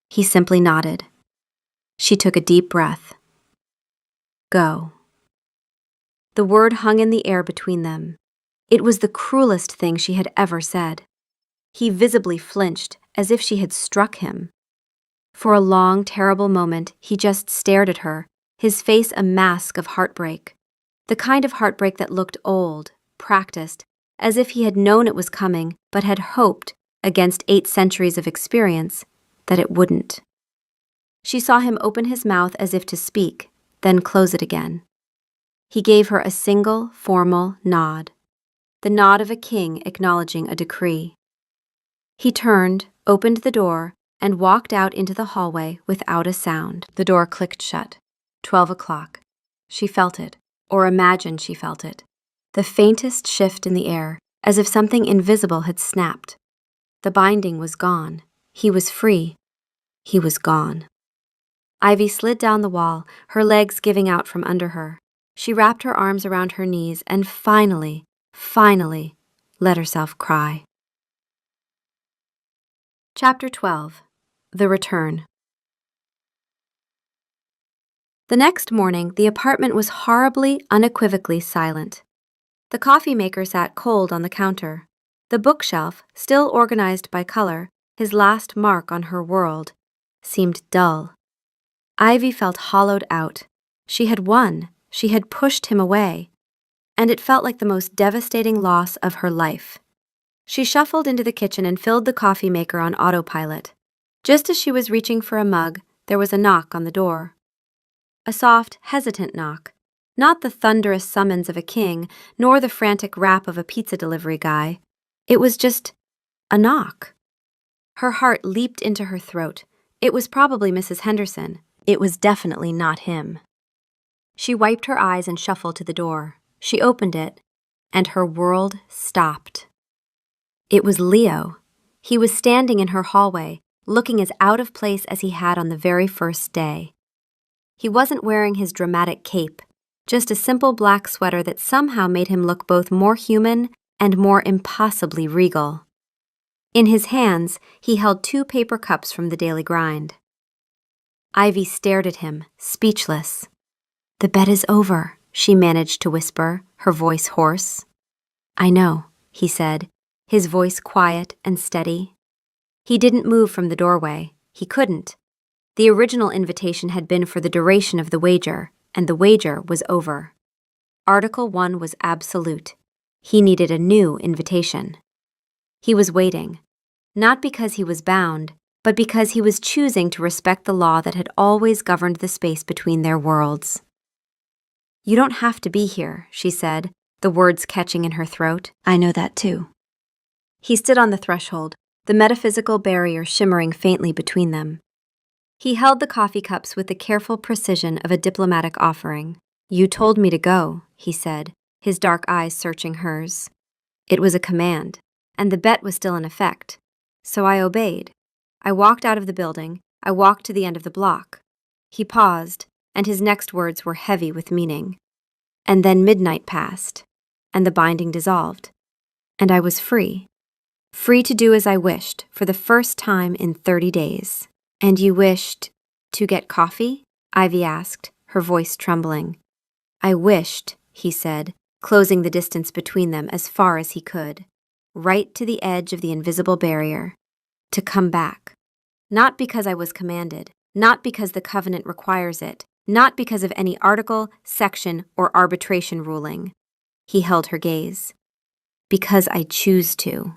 He simply nodded. She took a deep breath. "Go." The word hung in the air between them. It was the cruelest thing she had ever said. He visibly flinched, as if she had struck him. For a long, terrible moment, he just stared at her, his face a mask of heartbreak. The kind of heartbreak that looked old, practiced, as if he had known it was coming, but had hoped, against 8 centuries of experience, that it wouldn't. She saw him open his mouth as if to speak, then close it again. He gave her a single, formal nod, the nod of a king acknowledging a decree. He turned, opened the door, and walked out into the hallway without a sound. The door clicked shut. 12 o'clock. She felt it, or imagined she felt it. The faintest shift in the air, as if something invisible had snapped. The binding was gone. He was free. He was gone. Ivy slid down the wall, her legs giving out from under her. She wrapped her arms around her knees and finally let herself cry. Chapter 12. The Return. The next morning, the apartment was horribly, unequivocally silent. The coffee maker sat cold on the counter. The bookshelf, still organized by color, his last mark on her world, seemed dull. Ivy felt hollowed out. She had won. She had pushed him away. And it felt like the most devastating loss of her life. She shuffled into the kitchen and filled the coffee maker on autopilot. Just as she was reaching for a mug, there was a knock on the door. A soft, hesitant knock. Not the thunderous summons of a king, nor the frantic rap of a pizza delivery guy. It was just a knock. Her heart leaped into her throat. It was probably Mrs. Henderson. It was definitely not him. She wiped her eyes and shuffled to the door. She opened it, and her world stopped. It was Leo. He was standing in her hallway, looking as out of place as he had on the very first day. He wasn't wearing his dramatic cape, just a simple black sweater that somehow made him look both more human and more impossibly regal. In his hands, he held 2 paper cups from the daily grind. Ivy stared at him, speechless. "The bet is over," she managed to whisper, her voice hoarse. "I know," he said, his voice quiet and steady. He didn't move from the doorway. He couldn't. The original invitation had been for the duration of the wager, and the wager was over. Article 1 was absolute. He needed a new invitation. He was waiting, not because he was bound, but because he was choosing to respect the law that had always governed the space between their worlds. "You don't have to be here," she said, the words catching in her throat. "I know that too." He stood on the threshold, the metaphysical barrier shimmering faintly between them. He held the coffee cups with the careful precision of a diplomatic offering. "You told me to go," he said, his dark eyes searching hers. It was a command, and the bet was still in effect. So I obeyed. I walked out of the building. I walked to the end of the block. He paused, and his next words were heavy with meaning. And then midnight passed, and the binding dissolved, and I was free. Free to do as I wished for the first time in 30 days. And you wished to get coffee? Ivy asked, her voice trembling. I wished, he said, closing the distance between them as far as he could, right to the edge of the invisible barrier, to come back. Not because I was commanded, not because the covenant requires it, not because of any article, section, or arbitration ruling. He held her gaze. Because I choose to.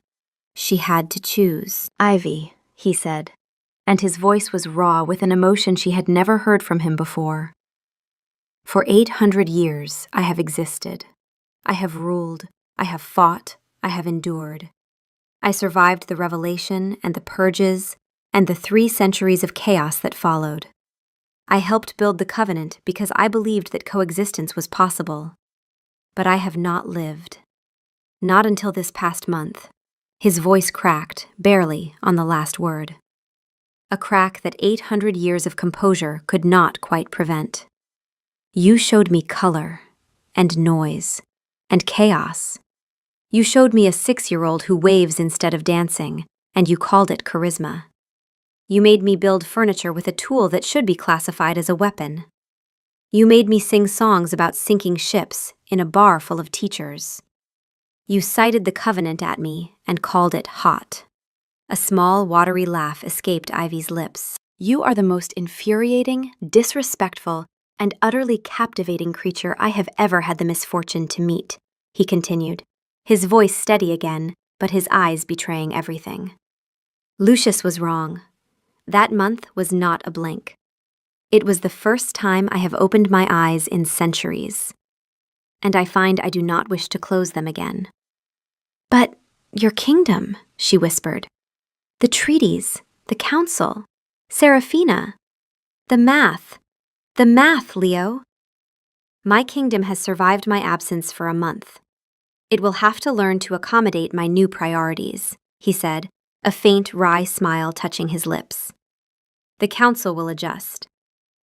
She had to choose. Ivy, he said, and his voice was raw with an emotion she had never heard from him before. For 800 years I have existed. I have ruled, I have fought, I have endured. I survived the revelation and the purges and the 3 centuries of chaos that followed. I helped build the covenant because I believed that coexistence was possible. But I have not lived. Not until this past month. His voice cracked, barely, on the last word. A crack that 800 years of composure could not quite prevent. You showed me color, and noise, and chaos. You showed me a 6-year-old who waves instead of dancing, and you called it charisma. You made me build furniture with a tool that should be classified as a weapon. You made me sing songs about sinking ships in a bar full of teachers. You cited the covenant at me and called it hot. A small, watery laugh escaped Ivy's lips. You are the most infuriating, disrespectful, and utterly captivating creature I have ever had the misfortune to meet, he continued, his voice steady again, but his eyes betraying everything. Lucius was wrong. That month was not a blink. It was the first time I have opened my eyes in centuries, and I find I do not wish to close them again. But your kingdom, she whispered. The treaties, the council, Seraphina, the math, Leo. My kingdom has survived my absence for a month. It will have to learn to accommodate my new priorities, he said, a faint, wry smile touching his lips. The council will adjust.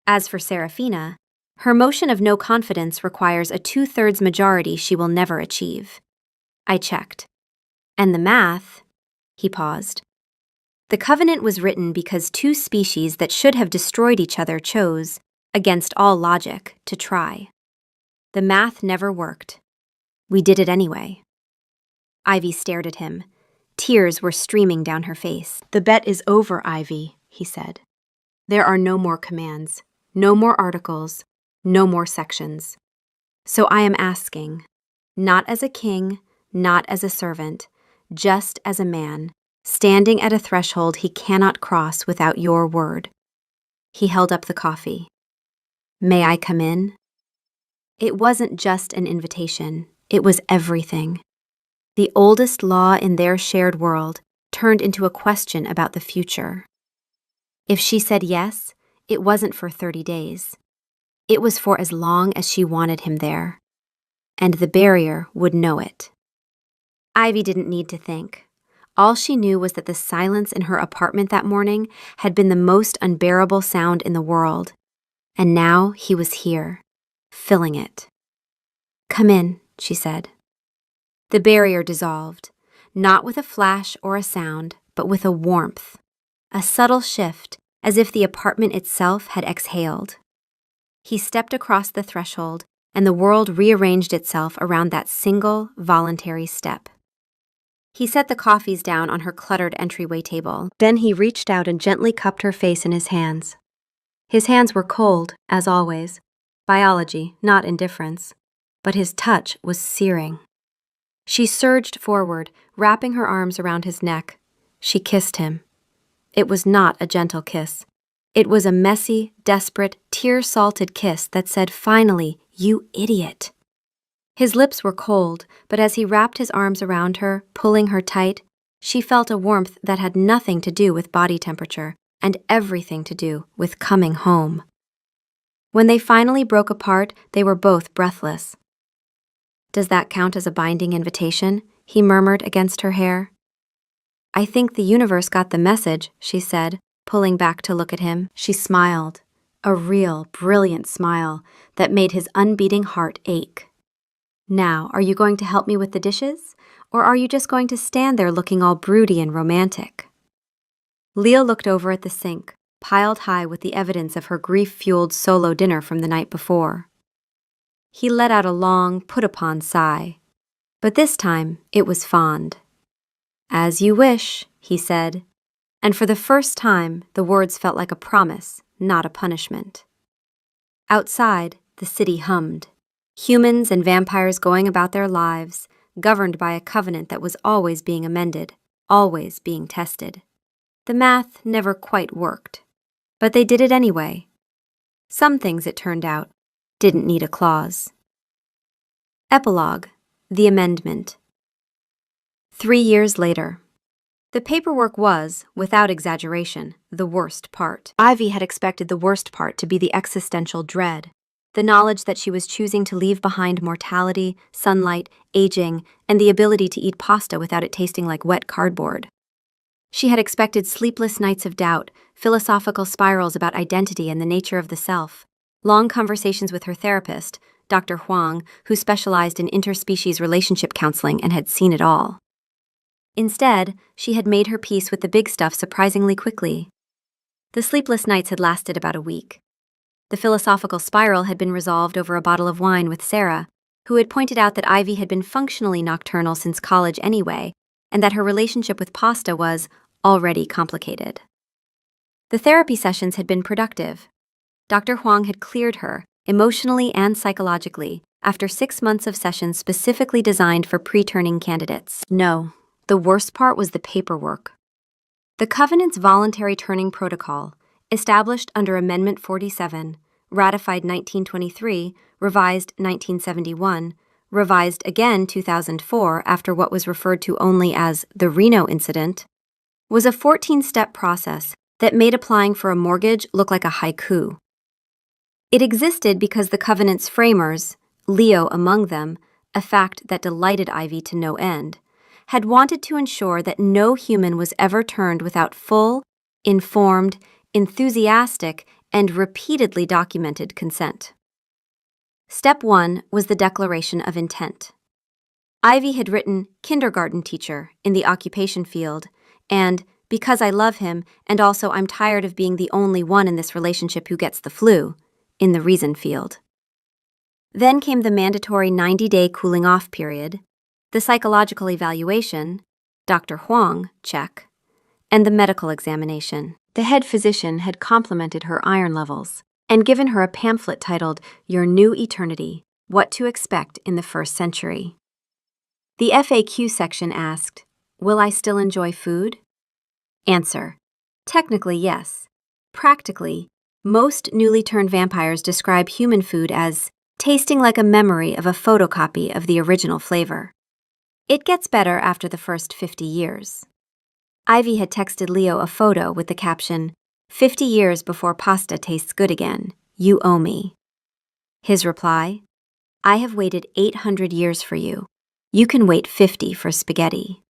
As for Seraphina, her motion of no confidence requires a 2/3 majority she will never achieve. I checked. And the math, he paused. The covenant was written because 2 species that should have destroyed each other chose, against all logic, to try. The math never worked. We did it anyway. Ivy stared at him. Tears were streaming down her face. The bet is over, Ivy, he said. There are no more commands, no more articles, no more sections. So I am asking, not as a king, not as a servant, just as a man, standing at a threshold he cannot cross without your word. He held up the coffee. May I come in? It wasn't just an invitation, it was everything. The oldest law in their shared world turned into a question about the future. If she said yes, it wasn't for 30 days. It was for as long as she wanted him there. And the barrier would know it. Ivy didn't need to think. All she knew was that the silence in her apartment that morning had been the most unbearable sound in the world. And now he was here, filling it. Come in, she said. The barrier dissolved, not with a flash or a sound, but with a warmth. A subtle shift, as if the apartment itself had exhaled. He stepped across the threshold, and the world rearranged itself around that single, voluntary step. He set the coffees down on her cluttered entryway table. Then he reached out and gently cupped her face in his hands. His hands were cold, as always. Biology, not indifference. But his touch was searing. She surged forward, wrapping her arms around his neck. She kissed him. It was not a gentle kiss. It was a messy, desperate, tear-salted kiss that said, finally, you idiot. His lips were cold, but as he wrapped his arms around her, pulling her tight, she felt a warmth that had nothing to do with body temperature and everything to do with coming home. When they finally broke apart, they were both breathless. Does that count as a binding invitation? He murmured against her hair. I think the universe got the message, she said, pulling back to look at him. She smiled, a real, brilliant smile that made his unbeating heart ache. Now, are you going to help me with the dishes? Or are you just going to stand there looking all broody and romantic? Leo looked over at the sink, piled high with the evidence of her grief-fueled solo dinner from the night before. He let out a long, put-upon sigh, but this time it was fond. "As you wish," he said, and for the first time the words felt like a promise, not a punishment. Outside, the city hummed. Humans and vampires going about their lives, governed by a covenant that was always being amended, always being tested. The math never quite worked, but they did it anyway. Some things, it turned out, didn't need a clause. Epilogue: The Amendment. 3 years later. The paperwork was, without exaggeration, the worst part. Ivy had expected the worst part to be the existential dread, the knowledge that she was choosing to leave behind mortality, sunlight, aging, and the ability to eat pasta without it tasting like wet cardboard. She had expected sleepless nights of doubt, philosophical spirals about identity and the nature of the self, long conversations with her therapist, Dr. Huang, who specialized in interspecies relationship counseling and had seen it all. Instead, she had made her peace with the big stuff surprisingly quickly. The sleepless nights had lasted about a week. The philosophical spiral had been resolved over a bottle of wine with Sarah, who had pointed out that Ivy had been functionally nocturnal since college anyway, and that her relationship with pasta was already complicated. The therapy sessions had been productive. Dr. Huang had cleared her, emotionally and psychologically, after 6 months of sessions specifically designed for pre-turning candidates. No. The worst part was the paperwork. The Covenant's voluntary turning protocol, established under Amendment 47, ratified 1923, revised 1971, revised again 2004 after what was referred to only as the Reno incident, was a 14-step process that made applying for a mortgage look like a haiku. It existed because the Covenant's framers, Leo among them, a fact that delighted Ivy to no end, had wanted to ensure that no human was ever turned without full, informed, enthusiastic, and repeatedly documented consent. Step 1 was the declaration of intent. Ivy had written kindergarten teacher in the occupation field and because I love him and also I'm tired of being the only one in this relationship who gets the flu in the reason field. Then came the mandatory 90-day cooling off period, the psychological evaluation, Dr. Huang, check, and the medical examination. The head physician had complimented her iron levels and given her a pamphlet titled Your New Eternity, What to Expect in the First Century. The FAQ section asked, Will I still enjoy food? Answer: Technically, yes. Practically, most newly turned vampires describe human food as tasting like a memory of a photocopy of the original flavor. It gets better after the first 50 years. Ivy had texted Leo a photo with the caption, 50 years before pasta tastes good again, you owe me. His reply, I have waited 800 years for you. You can wait 50 for spaghetti.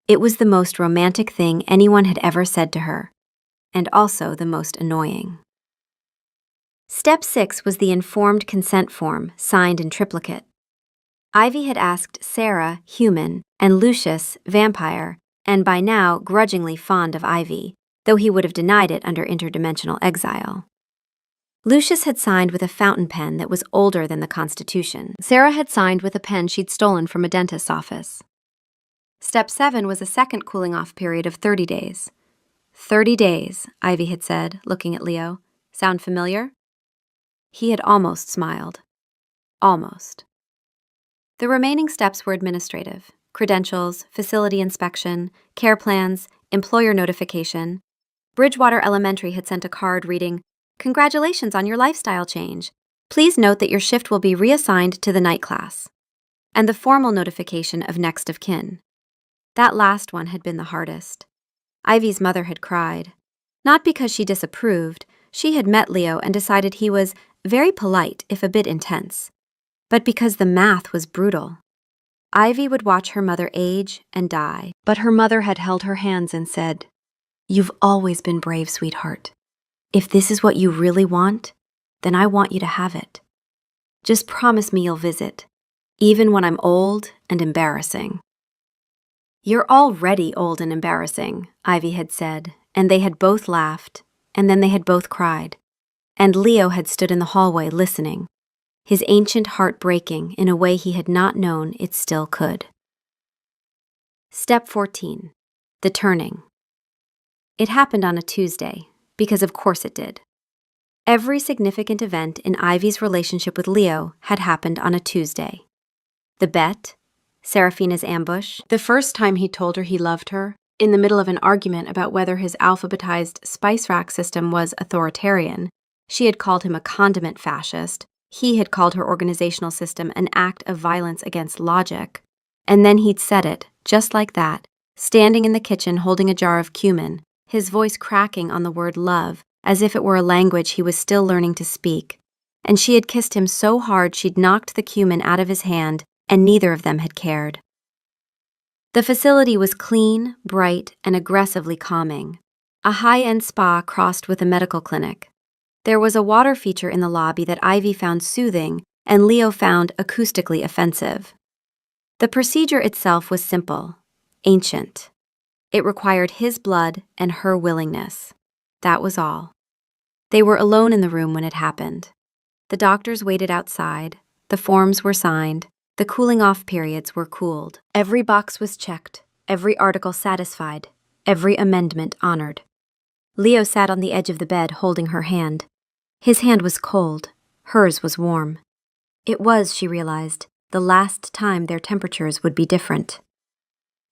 It was the most romantic thing anyone had ever said to her, and also the most annoying. Step 6 was the informed consent form, signed in triplicate. Ivy had asked Sarah, human, and Lucius, vampire, and by now grudgingly fond of Ivy, though he would have denied it under interdimensional exile. Lucius had signed with a fountain pen that was older than the Constitution. Sarah had signed with a pen she'd stolen from a dentist's office. Step 7 was a second cooling-off period of 30 days. 30 days, Ivy had said, looking at Leo. Sound familiar? He had almost smiled. Almost. The remaining steps were administrative: credentials, facility inspection, care plans, employer notification. Bridgewater Elementary had sent a card reading, Congratulations on your lifestyle change. Please note that your shift will be reassigned to the night class. And the formal notification of next of kin. That last one had been the hardest. Ivy's mother had cried. Not because she disapproved, she had met Leo and decided he was very polite, if a bit intense, but because the math was brutal. Ivy would watch her mother age and die, but her mother had held her hands and said, You've always been brave, sweetheart. If this is what you really want, then I want you to have it. Just promise me you'll visit. even when I'm old and embarrassing. You're already old and embarrassing, Ivy had said, and they had both laughed, and then they had both cried. And Leo had stood in the hallway listening, his ancient heart breaking in a way he had not known it still could. Step 14. The Turning. It happened on a Tuesday, because of course it did. Every significant event in Ivy's relationship with Leo had happened on a Tuesday. The bet, Serafina's ambush, the first time he told her he loved her, in the middle of an argument about whether his alphabetized spice rack system was authoritarian. She had called him a condiment fascist. He had called her organizational system an act of violence against logic. And then he'd said it, just like that, standing in the kitchen holding a jar of cumin, his voice cracking on the word love, as if it were a language he was still learning to speak. And she had kissed him so hard she'd knocked the cumin out of his hand, and neither of them had cared. The facility was clean, bright, and aggressively calming. A high-end spa crossed with a medical clinic. There was a water feature in the lobby that Ivy found soothing and Leo found acoustically offensive. The procedure itself was simple, ancient. It required his blood and her willingness. That was all. They were alone in the room when it happened. The doctors waited outside, the forms were signed, the cooling-off periods were cooled. Every box was checked, every article satisfied, every amendment honored. Leo sat on the edge of the bed holding her hand. His hand was cold, hers was warm. It was, she realized, the last time their temperatures would be different.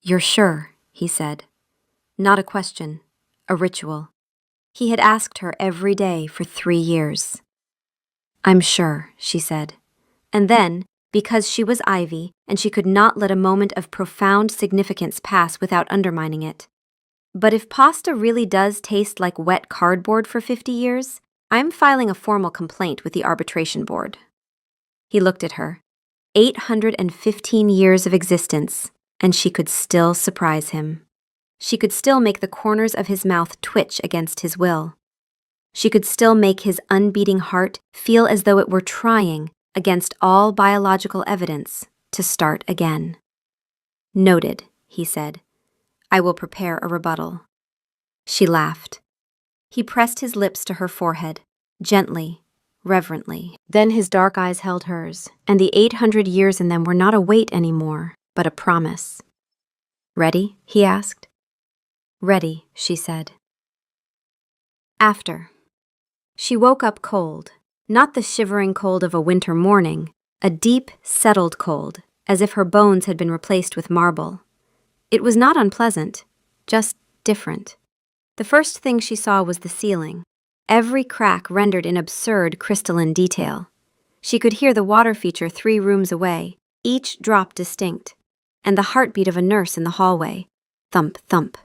"You're sure," he said. Not a question, a ritual. He had asked her every day for 3 years. "I'm sure," she said. And then, because she was Ivy and she could not let a moment of profound significance pass without undermining it. "But if pasta really does taste like wet cardboard for 50 years, I'm filing a formal complaint with the arbitration board." He looked at her. 815 years of existence, and she could still surprise him. She could still make the corners of his mouth twitch against his will. She could still make his unbeating heart feel as though it were trying, against all biological evidence, to start again. "Noted," he said. "I will prepare a rebuttal." She laughed. He pressed his lips to her forehead, gently, reverently. Then his dark eyes held hers, and the 800 years in them were not a weight anymore, but a promise. "Ready?" he asked. "Ready," she said. After. She woke up cold, not the shivering cold of a winter morning, a deep, settled cold, as if her bones had been replaced with marble. It was not unpleasant, just different. The first thing she saw was the ceiling, every crack rendered in absurd crystalline detail. She could hear the water feature 3 rooms away, each drop distinct, and the heartbeat of a nurse in the hallway. Thump, thump,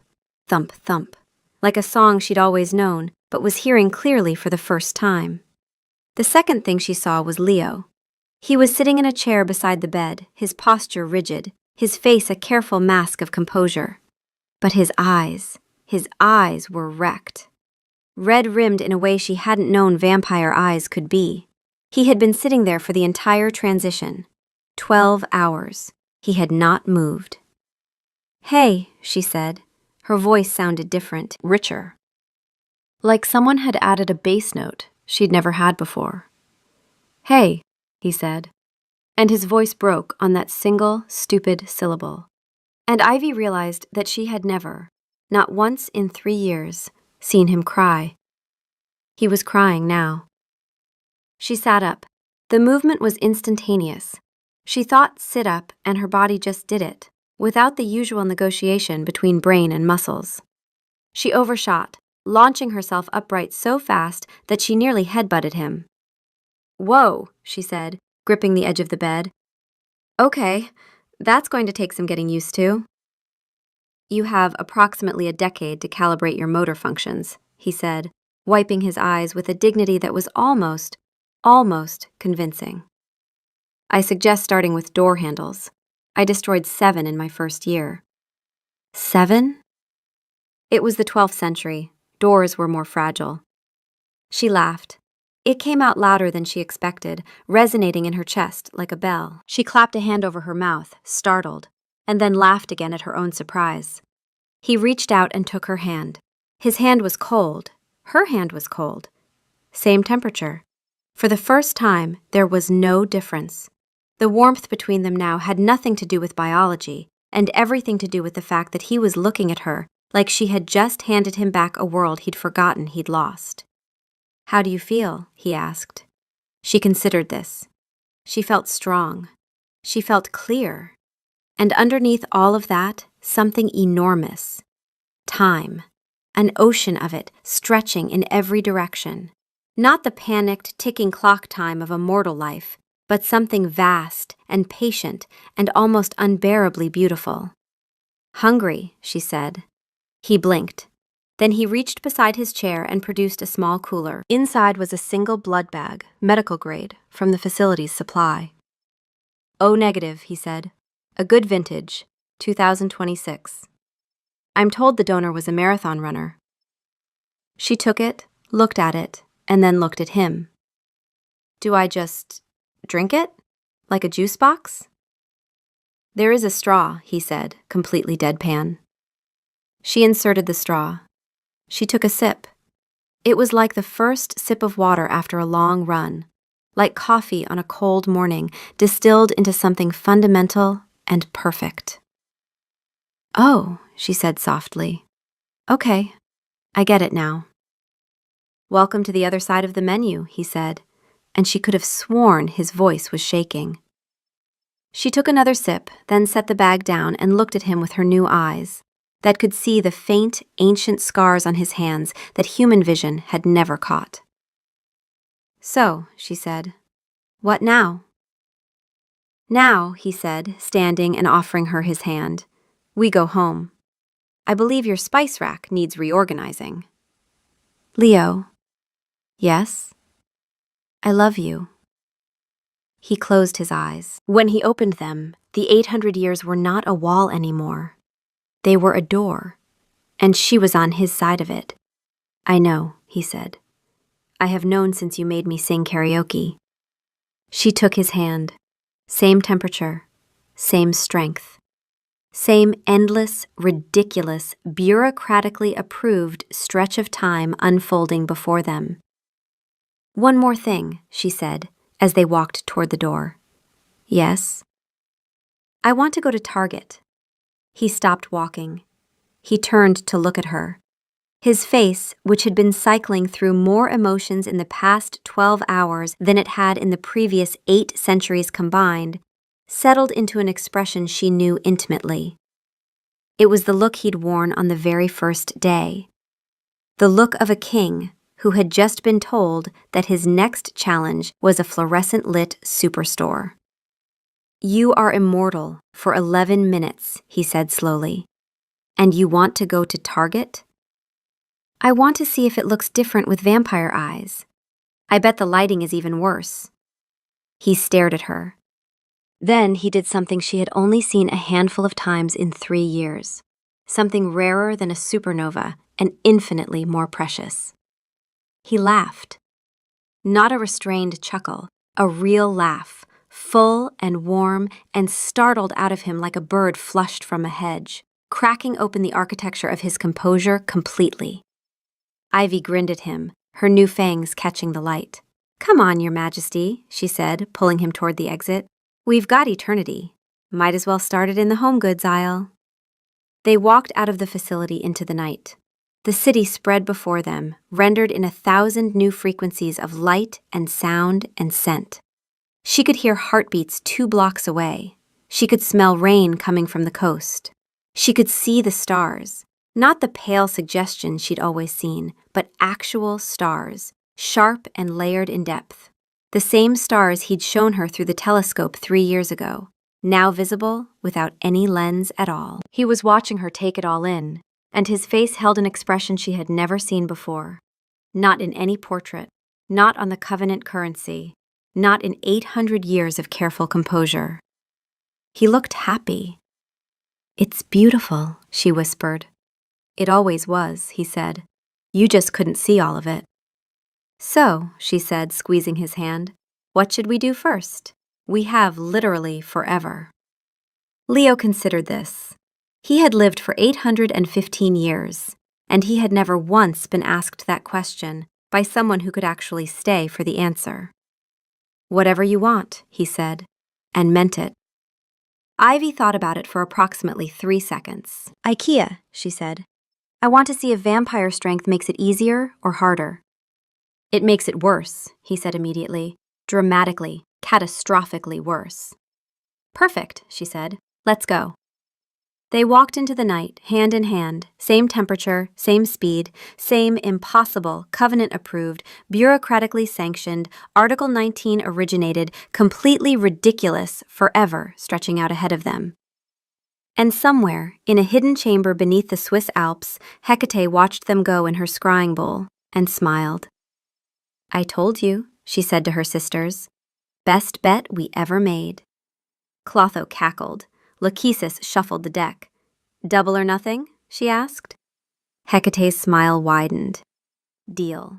thump, thump, like a song she'd always known, but was hearing clearly for the first time. The second thing she saw was Leo. He was sitting in a chair beside the bed, his posture rigid, his face a careful mask of composure. But his eyes were wrecked. Red-rimmed in a way she hadn't known vampire eyes could be. He had been sitting there for the entire transition. 12 hours. He had not moved. "Hey," she said. Her voice sounded different, richer. Like someone had added a bass note she'd never had before. "Hey," he said. And his voice broke on that single, stupid syllable. And Ivy realized that she had never, not once in 3 years, seen him cry. He was crying now. She sat up. The movement was instantaneous. She thought sit up, and her body just did it, without the usual negotiation between brain and muscles. She overshot, launching herself upright so fast that she nearly headbutted him. "Whoa," she said, gripping the edge of the bed. "Okay, that's going to take some getting used to." "You have approximately a decade to calibrate your motor functions," he said, wiping his eyes with a dignity that was almost convincing. "I suggest starting with door handles. I destroyed 7 in my first year." 7? It was the 12th century. Doors were more fragile. She laughed. It came out louder than she expected, resonating in her chest like a bell. She clapped a hand over her mouth, startled, and then laughed again at her own surprise. He reached out and took her hand. His hand was cold. Her hand was cold. Same temperature. For the first time, there was no difference. The warmth between them now had nothing to do with biology, and everything to do with the fact that he was looking at her like she had just handed him back a world he'd forgotten he'd lost. "How do you feel?" he asked. She considered this. She felt strong. She felt clear. And underneath all of that, something enormous. Time. An ocean of it, stretching in every direction. Not the panicked, ticking clock time of a mortal life, but something vast and patient and almost unbearably beautiful. "Hungry," she said. He blinked. Then he reached beside his chair and produced a small cooler. Inside was a single blood bag, medical grade, from the facility's supply. "O negative," he said. "A good vintage, 2026. I'm told the donor was a marathon runner." She took it, looked at it, and then looked at him. "Do I just drink it? Like a juice box?" "There is a straw," he said, completely deadpan. She inserted the straw. She took a sip. It was like the first sip of water after a long run, like coffee on a cold morning, distilled into something fundamental and perfect. "Oh," she said softly. "Okay, I get it now." "Welcome to the other side of the menu," he said, and she could have sworn his voice was shaking. She took another sip, then set the bag down and looked at him with her new eyes, that could see the faint, ancient scars on his hands that human vision had never caught. "So," she said, "what now?" "Now," he said, standing and offering her his hand, "we go home. I believe your spice rack needs reorganizing." "Leo." "Yes?" "I love you." He closed his eyes. When he opened them, the 800 years were not a wall anymore. They were a door, and she was on his side of it. "I know," he said. "I have known since you made me sing karaoke." She took his hand. Same temperature, same strength. Same endless, ridiculous, bureaucratically approved stretch of time unfolding before them. "One more thing," she said, as they walked toward the door. "Yes?" "I want to go to Target." He stopped walking. He turned to look at her. His face, which had been cycling through more emotions in the past 12 hours than it had in the previous 8 centuries combined, settled into an expression she knew intimately. It was the look he'd worn on the very first day. The look of a king who had just been told that his next challenge was a fluorescent-lit superstore. "You are immortal for 11 minutes, he said slowly. "And you want to go to Target?" "I want to see if it looks different with vampire eyes. I bet the lighting is even worse." He stared at her. Then he did something she had only seen a handful of times in 3 years. Something rarer than a supernova and infinitely more precious. He laughed. Not a restrained chuckle, a real laugh, full and warm and startled out of him like a bird flushed from a hedge, cracking open the architecture of his composure completely. Ivy grinned at him, her new fangs catching the light. "Come on, Your Majesty," she said, pulling him toward the exit. "We've got eternity. Might as well start it in the home goods aisle." They walked out of the facility into the night. The city spread before them, rendered in 1,000 new frequencies of light and sound and scent. She could hear heartbeats 2 blocks away. She could smell rain coming from the coast. She could see the stars, not the pale suggestions she'd always seen, but actual stars, sharp and layered in depth. The same stars he'd shown her through the telescope 3 years ago, now visible without any lens at all. He was watching her take it all in, and his face held an expression she had never seen before. Not in any portrait, not on the Covenant currency, not in 800 years of careful composure. He looked happy. "It's beautiful," she whispered. "It always was," he said. "You just couldn't see all of it." So, she said, squeezing his hand, what should we do first? We have literally forever. Leo considered this. He had lived for 815 years, and he had never once been asked that question by someone who could actually stay for the answer. Whatever you want, he said, and meant it. Ivy thought about it for approximately 3 seconds. IKEA, she said. I want to see if vampire strength makes it easier or harder. It makes it worse, he said immediately. Dramatically, catastrophically worse. Perfect, she said. Let's go. They walked into the night, hand in hand, same temperature, same speed, same impossible, covenant-approved, bureaucratically sanctioned, Article 19 originated, completely ridiculous, forever stretching out ahead of them. And somewhere, in a hidden chamber beneath the Swiss Alps, Hecate watched them go in her scrying bowl and smiled. I told you, she said to her sisters. Best bet we ever made. Clotho cackled. Lachesis shuffled the deck. Double or nothing? She asked. Hecate's smile widened. Deal.